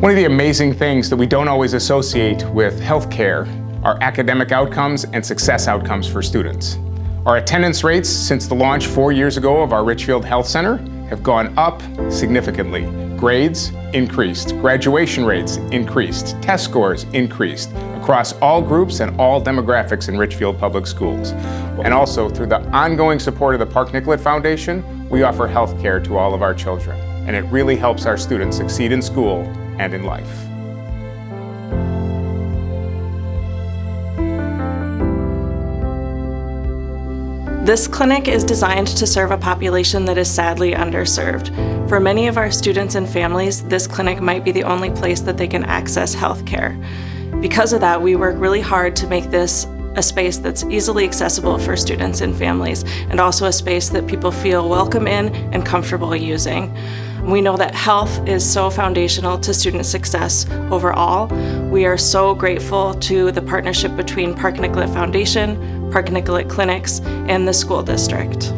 One of the amazing things that we don't always associate with healthcare are academic outcomes and success outcomes for students. Our attendance rates since the launch 4 years ago of our Richfield Health Center have gone up significantly. Grades increased, graduation rates increased, test scores increased across all groups and all demographics in Richfield Public Schools. And also through the ongoing support of the Park Nicollet Foundation, we offer health care to all of our children. And it really helps our students succeed in school and in life. This clinic is designed to serve a population that is sadly underserved. For many of our students and families, this clinic might be the only place that they can access health care. Because of that, we work really hard to make this a space that's easily accessible for students and families, and also a space that people feel welcome in and comfortable using. We know that health is so foundational to student success overall. We are so grateful to the partnership between Park Nicollet Foundation, Park Nicollet Clinics, and the school district.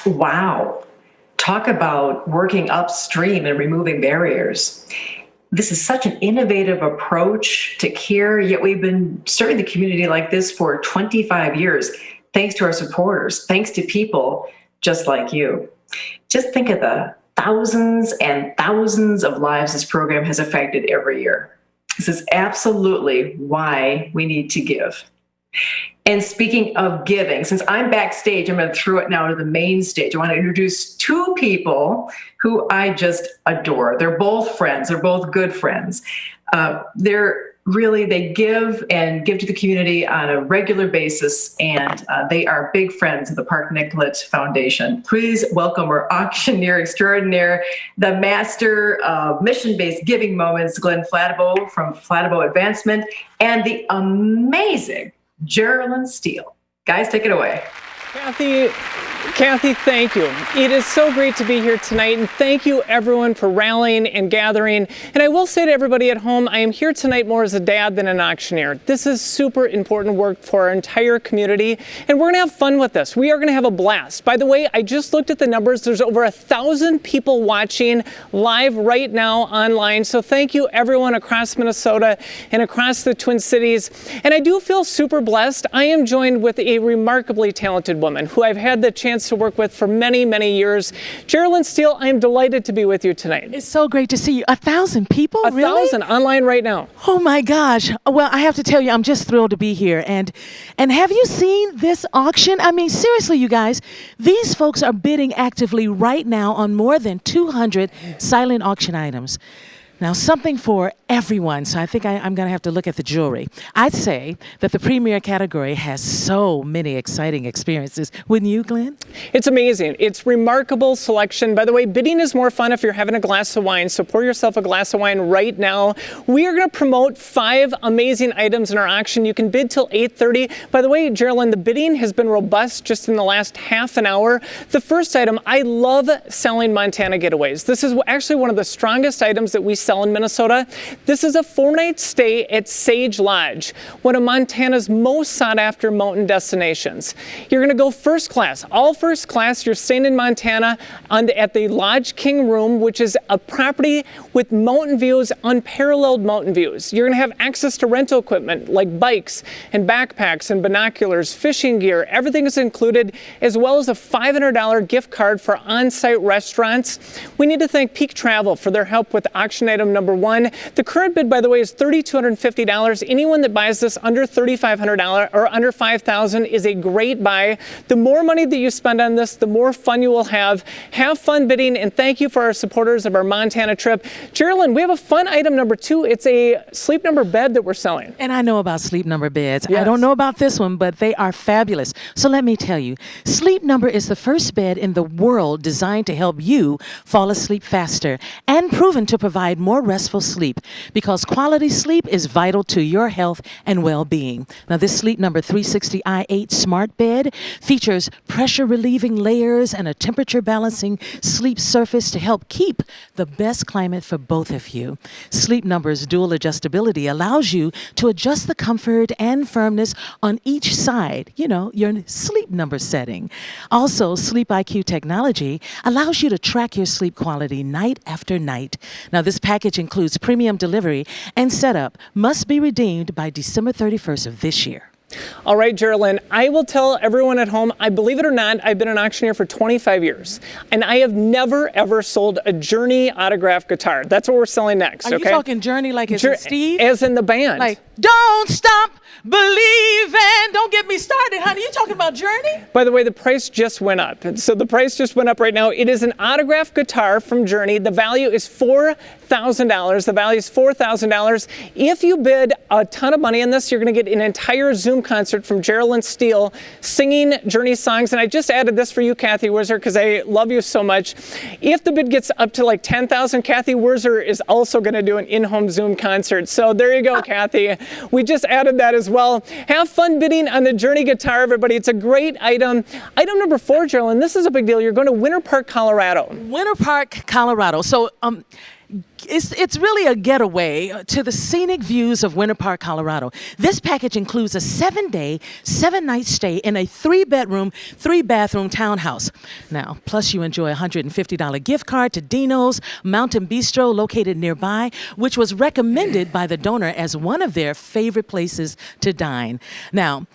Wow. Talk about working upstream and removing barriers. This is such an innovative approach to care, yet we've been serving the community like this for 25 years, thanks to our supporters, thanks to people just like you. Just think of the thousands and thousands of lives this program has affected every year. This is absolutely why we need to give. And speaking of giving, since I'm backstage, I'm going to throw it now to the main stage. I want to introduce 2 people who I just adore. They're both friends. They're both good friends. They give and give to the community on a regular basis, and they are big friends of the Park Nicollet Foundation. Please welcome our auctioneer extraordinaire, the master of mission-based giving moments, GLEN FLADEBOE from FLADEBOE Advancement, and the amazing JEARLYN STEELE. Guys, take it away. Cathy, thank you. It is so great to be here tonight, and thank you everyone for rallying and gathering. And I will say to everybody at home, I am here tonight more as a dad than an auctioneer. This is super important work for our entire community, and we're gonna have fun with this. We are gonna have a blast. By the way, I just looked at the numbers. There's over 1,000 people watching live right now online. So thank you everyone across Minnesota and across the Twin Cities. And I do feel super blessed. I am joined with a remarkably talented woman who I've had the chance to work with for many, many years. JEARLYN STEELE, I am delighted to be with you tonight. It's so great to see you. 1,000 people, really? 1,000 online right now. Oh my gosh. Well, I have to tell you, I'm just thrilled to be here. And have you seen this auction? I mean, seriously, you guys, these folks are bidding actively right now on more than 200 silent auction items. Now, something for everyone, so I think I'm going to have to look at the jewelry. I'd say that the premier category has so many exciting experiences. Wouldn't you, Glenn? It's amazing. It's remarkable selection. By the way, bidding is more fun if you're having a glass of wine, so pour yourself a glass of wine right now. We are going to promote 5 amazing items in our auction. You can bid till 8:30. By the way, Geraldine, the bidding has been robust just in the last half an hour. The first item, I love selling Montana Getaways. This is actually one of the strongest items that we sell in Minnesota. This is a 4-night stay at Sage Lodge, one of Montana's most sought-after mountain destinations. You're going to go first class. All first class, you're staying in Montana at the Lodge King Room, which is a property with mountain views, unparalleled mountain views. You're going to have access to rental equipment like bikes and backpacks and binoculars, fishing gear. Everything is included, as well as a $500 gift card for on-site restaurants. We need to thank Peak Travel for their help with auction item number 1. The current bid, by the way, is $3,250. Anyone that buys this under $3,500 or under $5,000 is a great buy. The more money that you spend on this, the more fun you will have. Have fun bidding, and thank you for our supporters of our Montana trip. Geraldine, we have a fun item number 2. It's a Sleep Number bed that we're selling. And I know about Sleep Number beds. Yes. I don't know about this one, but they are fabulous. So let me tell you, Sleep Number is the first bed in the world designed to help you fall asleep faster and proven to provide more restful sleep, because quality sleep is vital to your health and well-being. Now, this Sleep Number 360 i8 smart bed features pressure-relieving layers and a temperature-balancing sleep surface to help keep the best climate for both of you. Sleep Number's dual adjustability allows you to adjust the comfort and firmness on each side, your Sleep Number setting. Also, Sleep IQ technology allows you to track your sleep quality night after night. Now, this package includes premium delivery and setup, must be redeemed by December 31st of this year. All right, Geraldine, I will tell everyone at home, I believe it or not, I've been an auctioneer for 25 years, and I have never, ever sold a Journey autographed guitar. That's what we're selling next, Are you talking Journey like it's Steve? As in the band. Like, don't stop believing. Don't get me started, honey. You talking about Journey? By the way, the price just went up. So the price just went up right now. It is an autographed guitar from Journey. The value is $4,000. The value is $4,000. If you bid a ton of money on this, you're going to get an entire Zoom concert from GLEN STEELE singing Journey songs. And I just added this for you, Cathy WURZER, because I love you so much. If the bid gets up to like $10,000, CATHY WURZER is also going to do an in-home Zoom concert. So there you go, Cathy. We just added that as well. Have fun bidding on the Journey guitar, everybody. It's a great item. Item number 4, Geraldine, this is a big deal. You're going to Winter Park, Colorado. Winter Park, Colorado. So, it's really a getaway to the scenic views of Winter Park, Colorado. This package includes a 7-day, 7-night stay in a 3-bedroom, 3-bathroom townhouse. Now, plus you enjoy a $150 gift card to Dino's Mountain Bistro located nearby, which was recommended by the donor as one of their favorite places to dine. Now,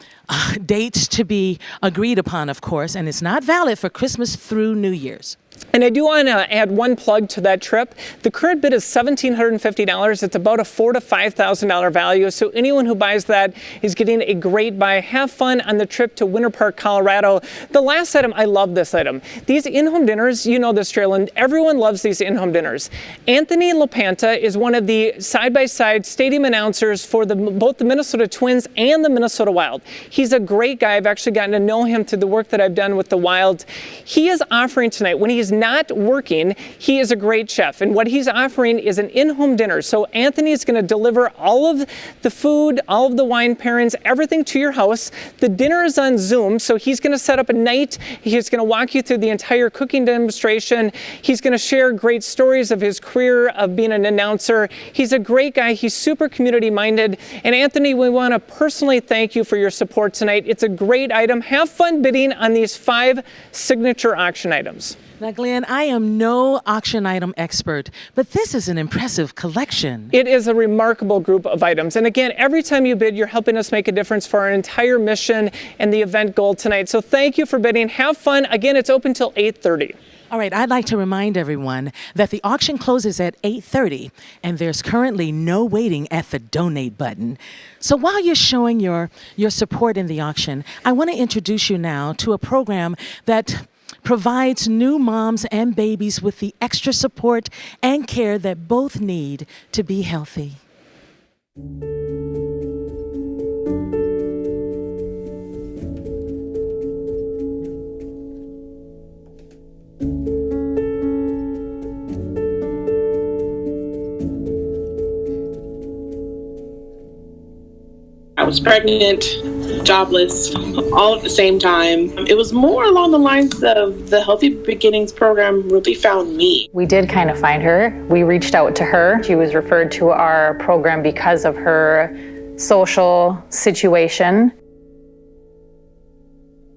dates to be agreed upon, of course, and it's not valid for Christmas through New Year's. And I do want to add one plug to that trip. The current bid is $1,750. It's about a $4,000 to $5,000 value. So anyone who buys that is getting a great buy. Have fun on the trip to Winter Park, Colorado. The last item, I love this item. These in-home dinners, you know this, Geraldine, everyone loves these in-home dinners. Anthony LaPanta is one of the side-by-side stadium announcers for both the Minnesota Twins and the Minnesota Wild. He's a great guy. I've actually gotten to know him through the work that I've done with the Wild. He is offering tonight, when he's not working, he is a great chef, and what he's offering is an in-home dinner. So Anthony is going to deliver all of the food, all of the wine pairings, everything to your house. The dinner is on Zoom, so he's going to set up a night. He's going to walk you through the entire cooking demonstration. He's going to share great stories of his career of being an announcer. He's a great guy. He's super community-minded. And Anthony, we want to personally thank you for your support tonight. It's a great item. Have fun bidding on these 5 signature auction items. Now, Glenn, I am no auction item expert, but this is an impressive collection. It is a remarkable group of items. And again, every time you bid, you're helping us make a difference for our entire mission and the event goal tonight. So thank you for bidding. Have fun. Again, it's open till 8:30. All right, I'd like to remind everyone that the auction closes at 8:30, and there's currently no waiting at the donate button. So while you're showing your support in the auction, I want to introduce you now to a program that provides new moms and babies with the extra support and care that both need to be healthy. I was pregnant, jobless, all at the same time. It was more along the lines of the Healthy Beginnings program really found me. We did kind of find her. We reached out to her. She was referred to our program because of her social situation.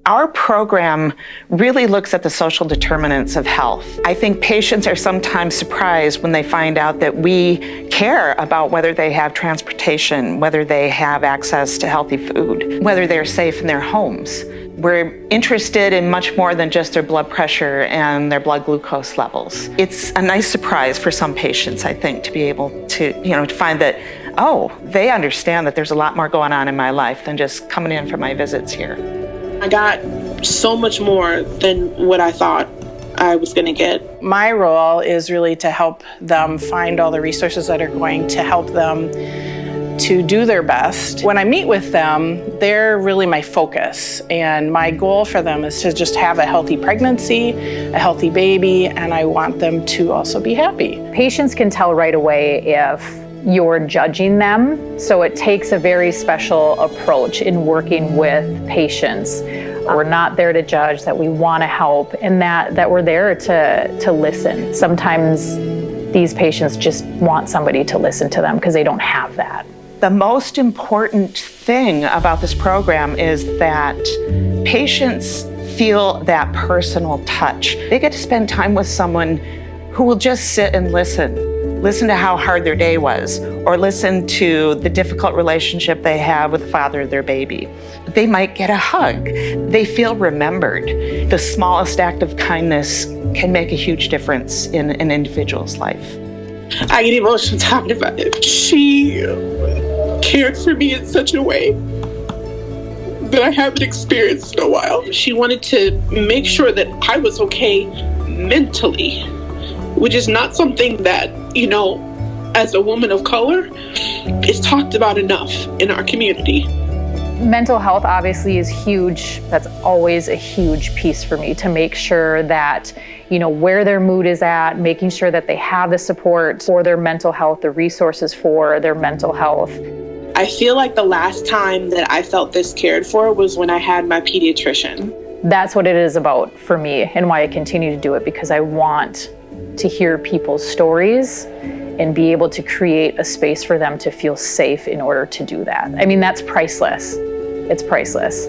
Our program really looks at the social determinants of health. I think patients are sometimes surprised when they find out that we care about whether they have transportation, whether they have access to healthy food, whether they're safe in their homes. We're interested in much more than just their blood pressure and their blood glucose levels. It's a nice surprise for some patients, I think, to be able to, to find that, oh, they understand that there's a lot more going on in my life than just coming in for my visits here. I got so much more than what I thought I was going to get. My role is really to help them find all the resources that are going to help them to do their best. When I meet with them, they're really my focus. And my goal for them is to just have a healthy pregnancy, a healthy baby, and I want them to also be happy. Patients can tell right away if you're judging them, so it takes a very special approach in working with patients. We're not there to judge, that we want to help, and that we're there to listen. Sometimes these patients just want somebody to listen to them because they don't have that. The most important thing about this program is that patients feel that personal touch. They get to spend time with someone who will just sit and listen to how hard their day was, or listen to the difficult relationship they have with the father of their baby. They might get a hug. They feel remembered. The smallest act of kindness can make a huge difference in an individual's life. I get emotional talking about it. She cared for me in such a way that I haven't experienced in a while. She wanted to make sure that I was okay mentally, which is not something that, as a woman of color, is talked about enough in our community. Mental health obviously is huge. That's always a huge piece for me, to make sure that, where their mood is at, making sure that they have the support for their mental health, the resources for their mental health. I feel like the last time that I felt this cared for was when I had my pediatrician. That's what it is about for me, and why I continue to do it, because I want to hear people's stories and be able to create a space for them to feel safe in order to do that. I mean, that's priceless. It's priceless.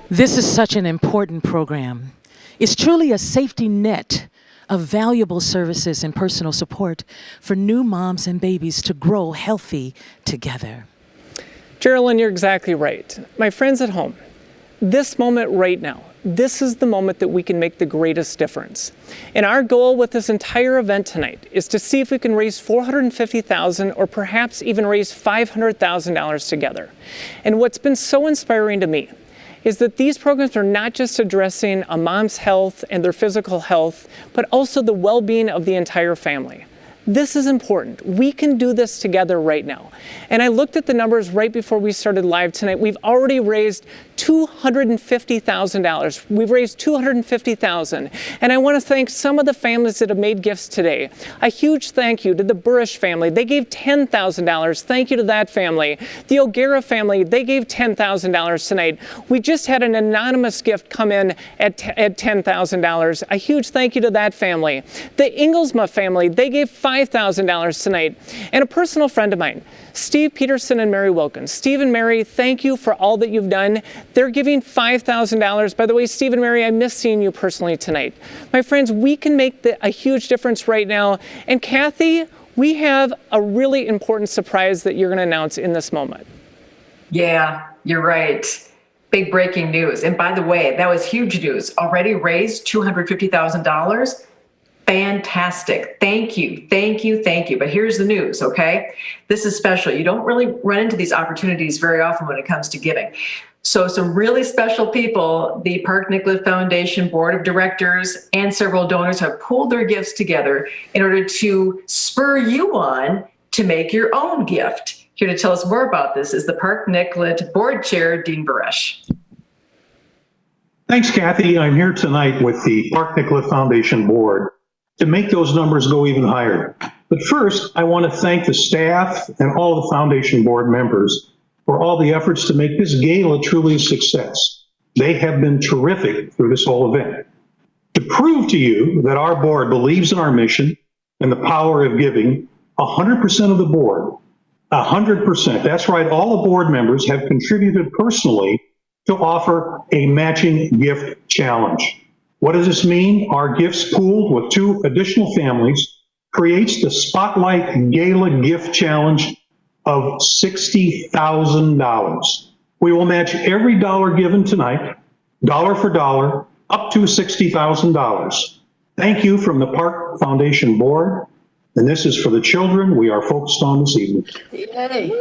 This is such an important program. It's truly a safety net of valuable services and personal support for new moms and babies to grow healthy together. JEARLYN, you're exactly right. My friends at home, this moment right now, this is the moment that we can make the greatest difference. And our goal with this entire event tonight is to see if we can raise $450,000 or perhaps even raise $500,000 together. And what's been so inspiring to me is that these programs are not just addressing a mom's health and their physical health, but also the well-being of the entire family. This is important. We can do this together right now. And I looked at the numbers right before we started live tonight. We've already raised $250,000. We've raised $250,000. And I want to thank some of the families that have made gifts today. A huge thank you to the Burrish family. They gave $10,000. Thank you to that family. The O'Gara family, they gave $10,000 tonight. We just had an anonymous gift come in at $10,000. A huge thank you to that family. The Inglesma family, they gave $5,000 tonight. And a personal friend of mine, Steve Peterson and Mary Wilkins. Steve and Mary, thank you for all that you've done. They're giving $5,000. By the way, Steve and Mary, I miss seeing you personally tonight. My friends, we can make a huge difference right now. And Kathy, we have a really important surprise that you're going to announce in this moment. Yeah, you're right. Big breaking news. And by the way, that was huge news. Already raised $250,000. Fantastic. Thank you. Thank you. Thank you. But here's the news, okay? This is special. You don't really run into these opportunities very often when it comes to giving. So some really special people, the Park Nicollet Foundation Board of Directors and several donors have pulled their gifts together in order to spur you on to make your own gift. Here to tell us more about this is the Park Nicollet Board Chair, Dean Barash. Thanks, Kathy. I'm here tonight with the Park Nicollet Foundation Board to make those numbers go even higher. But first, I want to thank the staff and all the Foundation Board members for all the efforts to make this gala truly a success. They have been terrific through this whole event. To prove to you that our board believes in our mission and the power of giving, 100% of the board, 100%, that's right, all the board members have contributed personally to offer a matching gift challenge. What does this mean? Our gifts pooled with 2 additional families creates the Spotlight Gala Gift Challenge of $60,000. We will match every dollar given tonight, dollar for dollar, up to $60,000. Thank you from the Park Foundation Board, and this is for the children we are focused on this evening. Yay.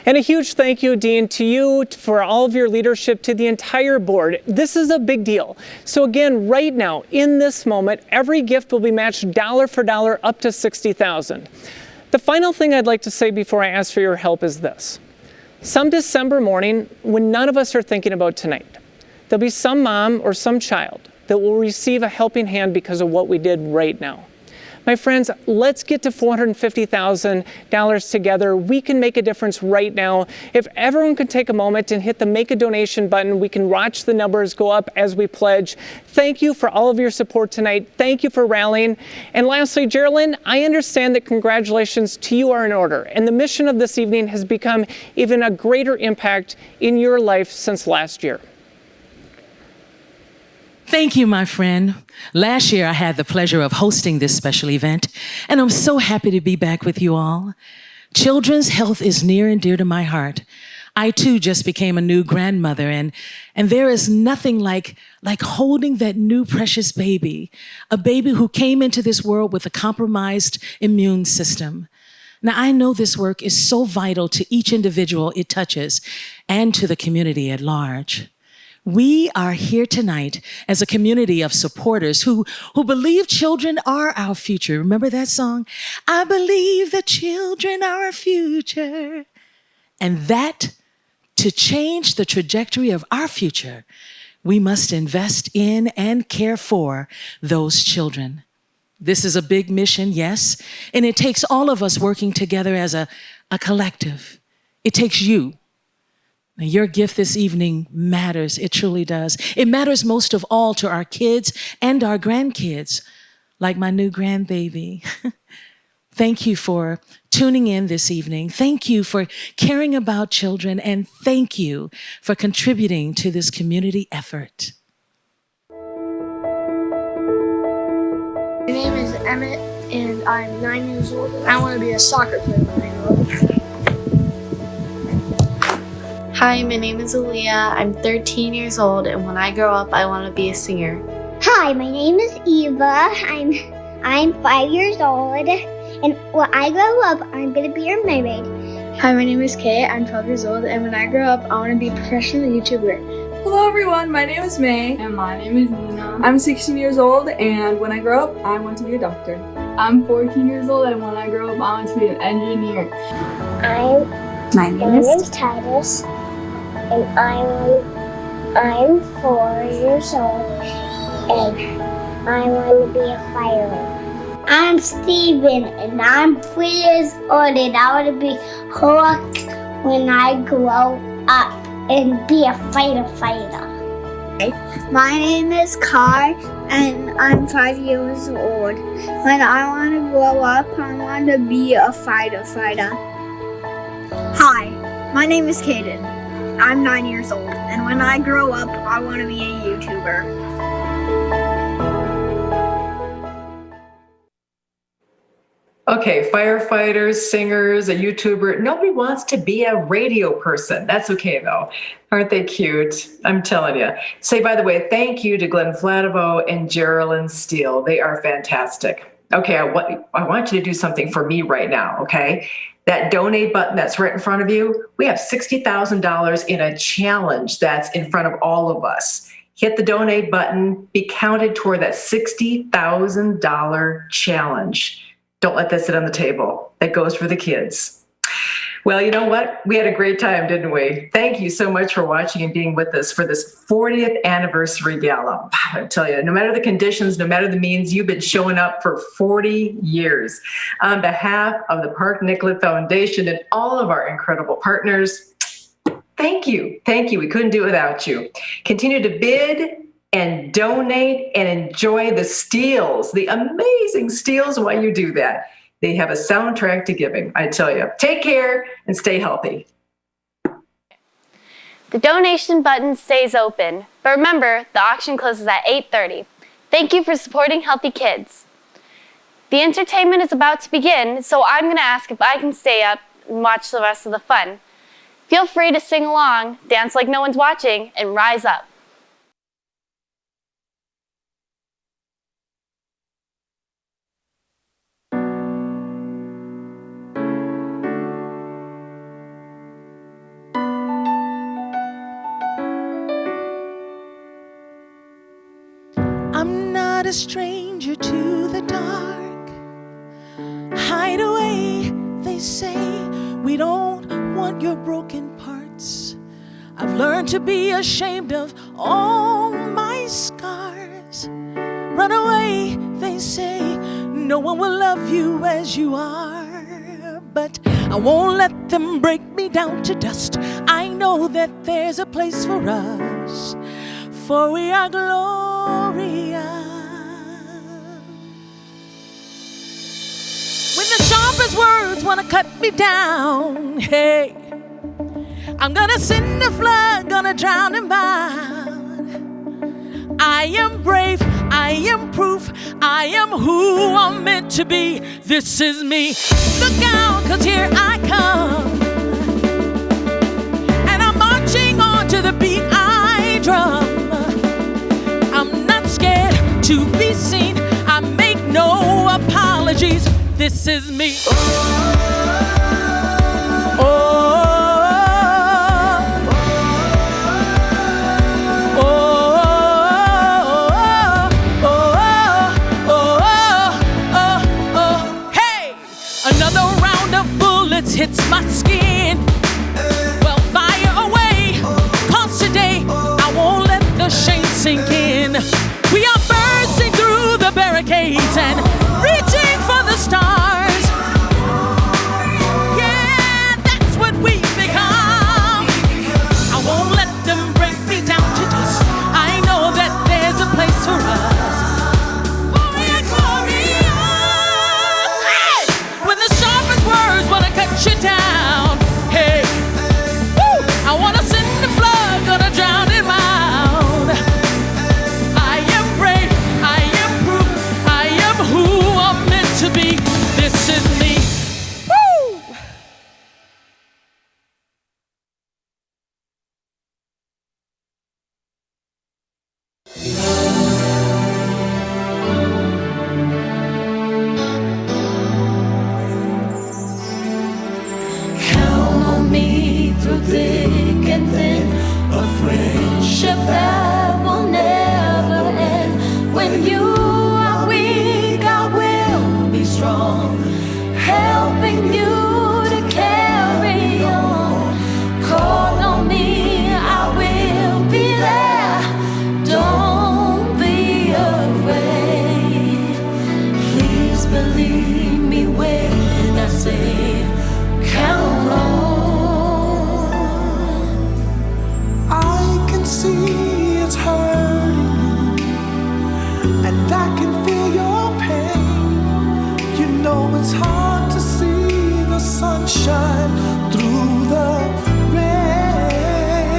And a huge thank you, Dean, to you for all of your leadership, to the entire board. This is a big deal. So again, right now, in this moment, every gift will be matched dollar for dollar up to $60,000. The final thing I'd like to say before I ask for your help is this. Some December morning, when none of us are thinking about tonight, there'll be some mom or some child that will receive a helping hand because of what we did right now. My friends, let's get to $450,000 together. We can make a difference right now. If everyone could take a moment and hit the Make a Donation button, we can watch the numbers go up as we pledge. Thank you for all of your support tonight. Thank you for rallying. And lastly, JEARLYN, I understand that congratulations to you are in order, and the mission of this evening has become even a greater impact in your life since last year. Thank you, my friend. Last year, I had the pleasure of hosting this special event, and I'm so happy to be back with you all. Children's health is near and dear to my heart. I, too, just became a new grandmother, and there is nothing like holding that new precious baby, a baby who came into this world with a compromised immune system. Now, I know this work is so vital to each individual it touches and to the community at large. We are here tonight as a community of supporters who believe children are our future. Remember that song? I believe that children are our future. And that, to change the trajectory of our future, we must invest in and care for those children. This is a big mission, yes, and it takes all of us working together as a collective. It takes you. Now, your gift this evening matters. It truly does. It matters most of all to our kids and our grandkids, like my new grandbaby. Thank you for tuning in this evening. Thank you for caring about children, and thank you for contributing to this community effort. My name is Emmett, and I'm 9 years old. I want to be a soccer player when I grow up. Hi, my name is Aaliyah. I'm 13 years old, and when I grow up, I want to be a singer. Hi, my name is Eva. I'm 5 years old, and when I grow up, I'm gonna be a mermaid. Hi, my name is Kay. I'm 12 years old, and when I grow up, I want to be a professional YouTuber. Hello everyone, my name is May. And my name is Nina. I'm 16 years old, and when I grow up, I want to be a doctor. I'm 14 years old, and when I grow up, I want to be an engineer. My name is Titus, and I'm 4 years old, and I want to be a fireman. I'm Steven, and I'm 3 years old, and I want to be Hawk when I grow up and be a fighter. My name is Kai, and I'm 5 years old. When I want to grow up, I want to be a fighter. Hi, my name is Kaden. I'm 9 years old, and when I grow up, I want to be a YouTuber. Okay, firefighters, singers, a YouTuber. Nobody wants to be a radio person. That's okay, though. Aren't they cute? I'm telling you. Say, by the way, thank you to GLEN FLADEBOE and JEARLYN STEELE. They are fantastic. Okay, I want you to do something for me right now, okay? That donate button that's right in front of you, we have $60,000 in a challenge that's in front of all of us. Hit the donate button, be counted toward that $60,000 challenge. Don't let that sit on the table. That goes for the kids. Well, you know what? We had a great time, didn't we? Thank you so much for watching and being with us for this 40th Anniversary Gala. I tell you, no matter the conditions, no matter the means, you've been showing up for 40 years. On behalf of the Park Nicollet Foundation and all of our incredible partners, thank you. Thank you. We couldn't do it without you. Continue to bid and donate and enjoy the STEELEs, the amazing STEELEs while you do that. They have a soundtrack to giving, I tell you. Take care and stay healthy. The donation button stays open, but remember, the auction closes at 8:30. Thank you for supporting healthy kids. The entertainment is about to begin, so I'm going to ask if I can stay up and watch the rest of the fun. Feel free to sing along, dance like no one's watching, and rise up. I'm not a stranger to the dark. Hide away, they say. We don't want your broken parts. I've learned to be ashamed of all my scars. Run away, they say. No one will love you as you are. But I won't let them break me down to dust. I know that there's a place for us, for we are glorious. When the sharpest words wanna cut me down, hey, I'm gonna send a flood, gonna drown him out. I am brave, I am proof, I am who I'm meant to be. This is me. Look out, 'cause here I come, and I'm marching on to the beat I drum. I'm not scared to be seen, I make no apologies. This is me. Hits my skin. Well, fire away, 'cause today I won't let the shame sink in. We are bursting through the barricades and reaching for the stars. Yeah, that's what we've become. I won't let them break me down to dust. I know that there's a place for us. You down, hey, woo! I wanna send the flood, gonna drown him out. I am brave, I am proof, I am who I'm meant to be. This is me. Woo! Through thick and thin, a friendship that will never end. When you are weak, I will be strong, helping you to carry on. Call on me, I will be there. Don't be afraid. Please believe me when I say, count on. See it's hurting you, and I can feel your pain. You know it's hard to see the sunshine through the rain.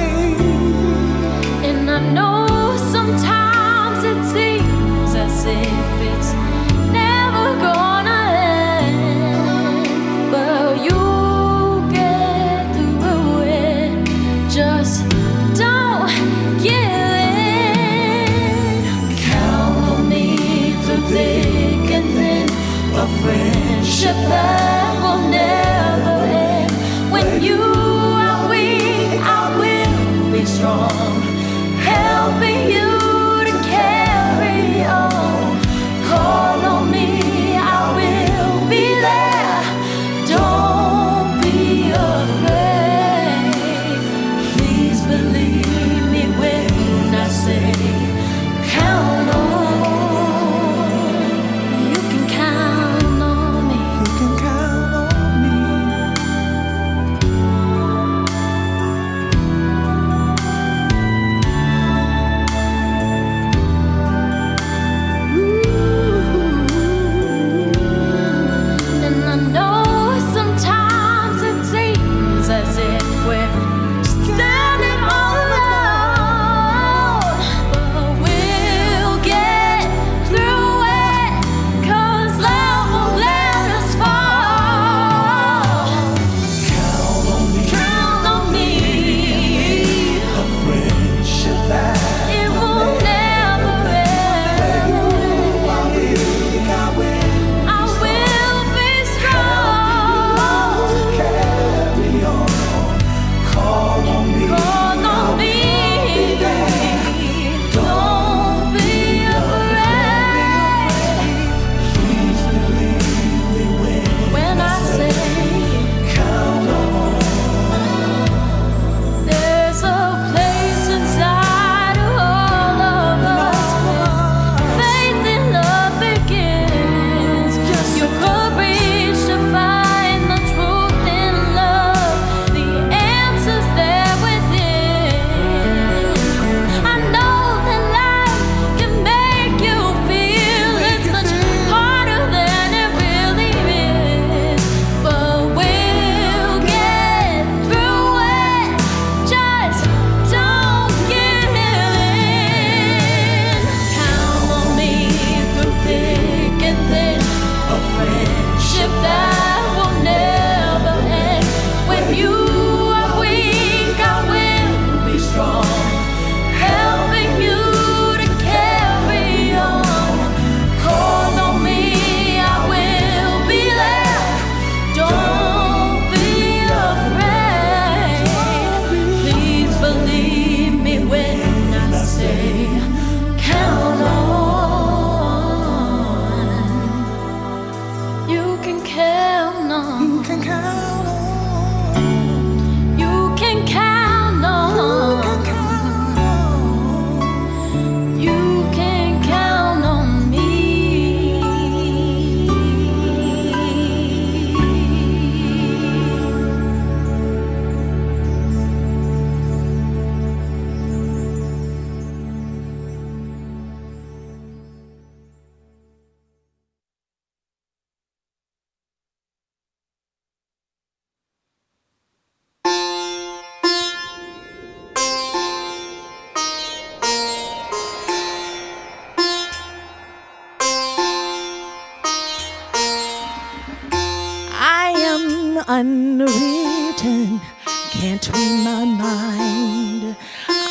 mind.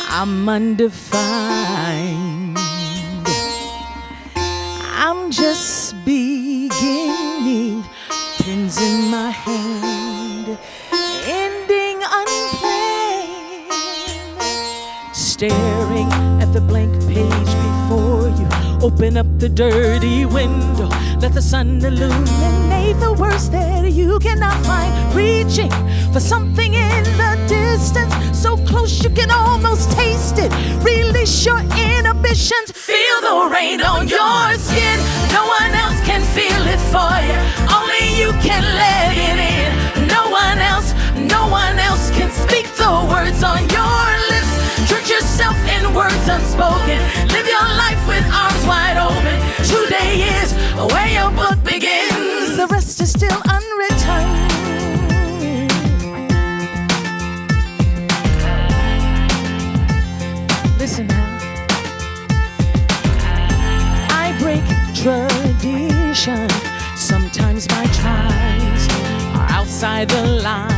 I'm undefined. I'm just beginning, pins in my hand, ending unplanned, staring at the blank page before you. Open up the dirty window, let the sun illuminate the words that you cannot find. Reaching for something in the distance, so close you can almost taste it. Release your inhibitions, Feel the rain on your skin. No one else can feel it for you. Only you can let it in. No one else can speak the words on your lips. Drink yourself in words unspoken. Live your life with arms wide open. Today is where your book begins. The rest is still unwritten. Listen now. I break tradition. Sometimes my tries are outside the lines.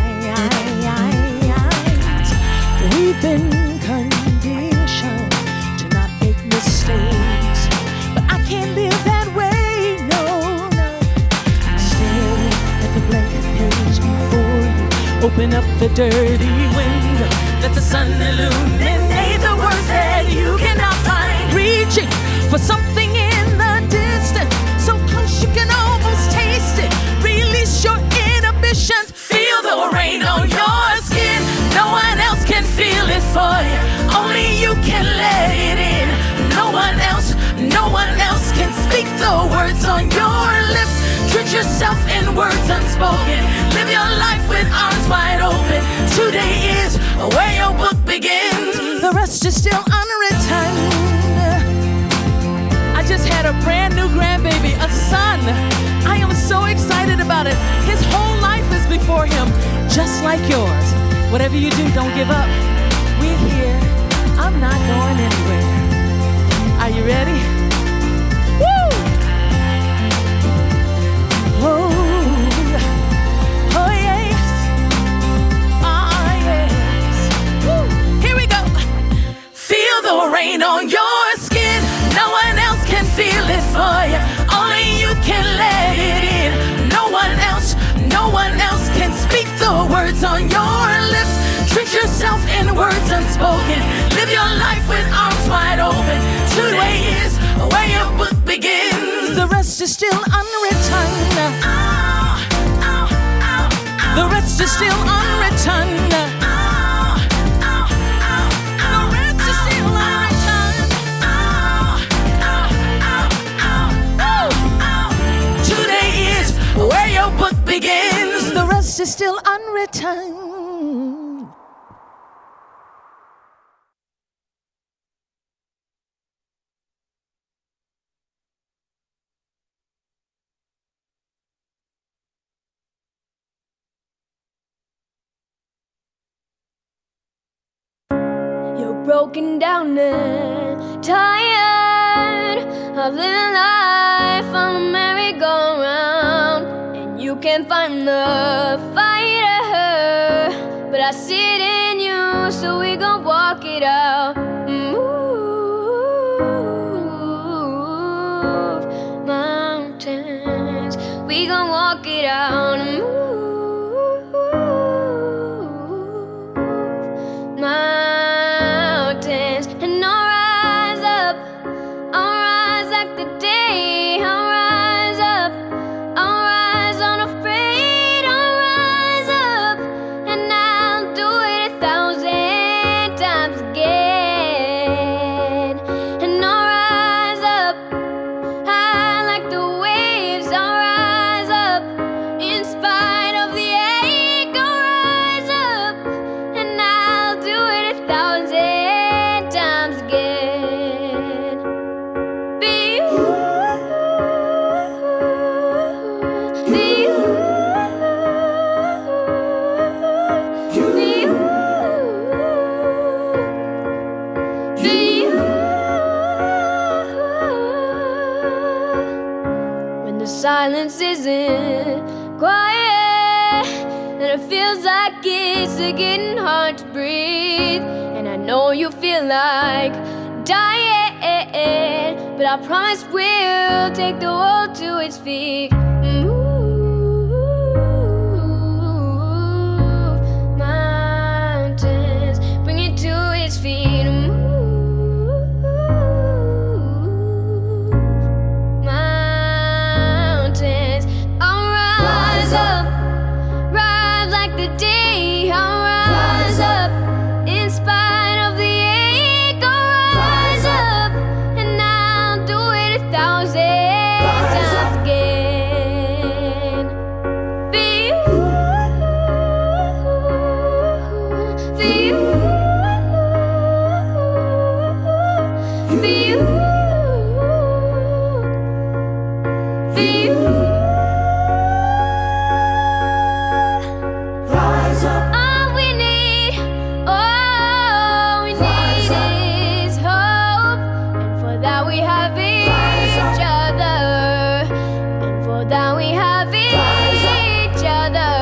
We've been conditioned to not make mistakes, but I can't live that way, no. Staring at the blank page before you. Open up the dirty window, let the sun illuminate the words that you cannot find. Reaching for something in the distance, so close you can almost taste it. Release your inhibitions. Feel the rain on your skin. No one else can feel it for you. Only you can let it in. No one else can speak the words on your lips. Drink yourself in words unspoken. Live your life with arms wide open. Today is where your book begins. The rest is still unwritten. I just had a brand new grandbaby, a son. I am so excited about it. His whole life is before him, just like yours. Whatever you do, don't give up. We're here. I'm not going anywhere. Are you ready? Woo! Oh, oh yes. Ah, yes. Woo! Here we go. Feel the rain on your skin. No one else can feel it for you. Only you can let it in. No one else can speak the words on your lips. Drink yourself in words unspoken. Live your life with arms wide open. Today is where your book begins. The rest is still unwritten. The rest is still unwritten. The rest is still unwritten. Today is where your book begins. The rest is still unwritten. Broken down and tired of living life on a merry-go-round, and you can't find the fighter, but I see it in you, so we gon' walk it out. Move mountains, we gon' walk it out. Move mountains, and I'll rise up, I'll rise like the day, I'll rise up, I'll rise unafraid, I'll rise up, and I'll do it 1,000 times again. And I'll rise up, high like the waves, I'll rise up, in spite of the ache, I'll rise up, and I'll do it 1,000 times again. Be you, be you, be you, be you. When the silence isn't quiet and it feels like like it's getting hard to breathe, and I know you feel like dying, but I promise we'll take the world to its feet. Move mountains, bring it to its feet. Move mountains. I'll rise up, rise like the day. I'll rise up in spite of the ache. I'll rise up and I'll do it 1,000 times again. For you, for you, for you, for you. Rise up. All we need is hope, and for that we have each other, and for that we have each other.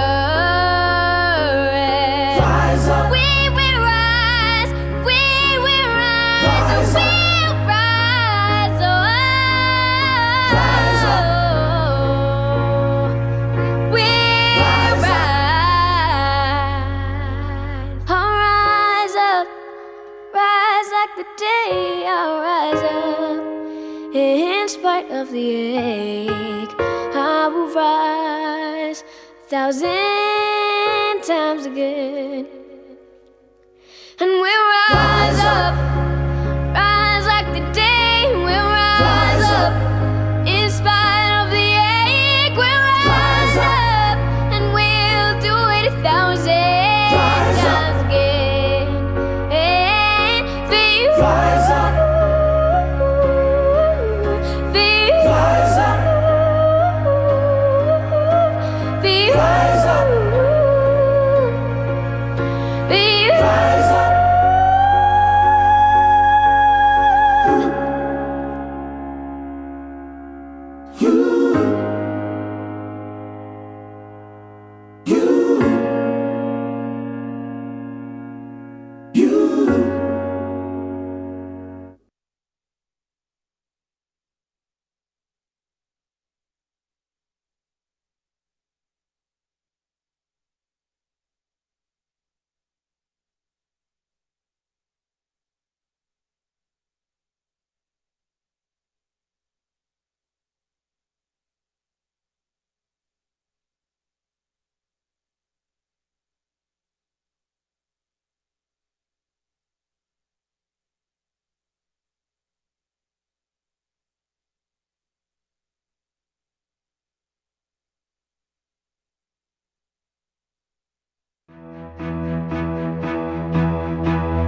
Rise up. We will rise, we will rise, we'll rise, Rise up. we'll rise. I'll rise up, rise like the day. I'll rise up in spite of the ache. I will rise 1,000 times again, and we'll rise up, rise like the day. We'll rise up in spite of the ache. We'll rise up and we'll do it 1,000 times again. And for you, Rise up. for you, Rise up. for you, Rise up. for you. Rise up.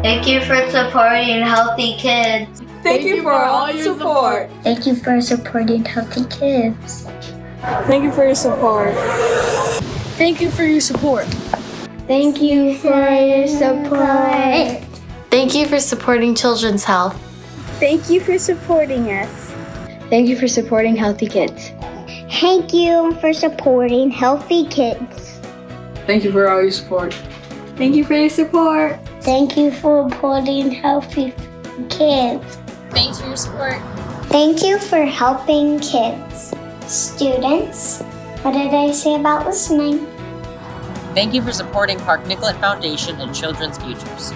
Thank you for supporting healthy kids. Thank you for all your support. Thank you for supporting healthy kids. Thank you for your support. Thank you for your support. Thank you for your support. Thank you for supporting children's health. Thank you for supporting us. Thank you for supporting healthy kids. Thank you for supporting healthy kids. Thank you for all your support. Thank you for your support. Thank you for supporting healthy kids. Thanks for your support. Thank you for helping kids. Students, what did I say about listening? Thank you for supporting Park Nicollet Foundation and Children's Futures.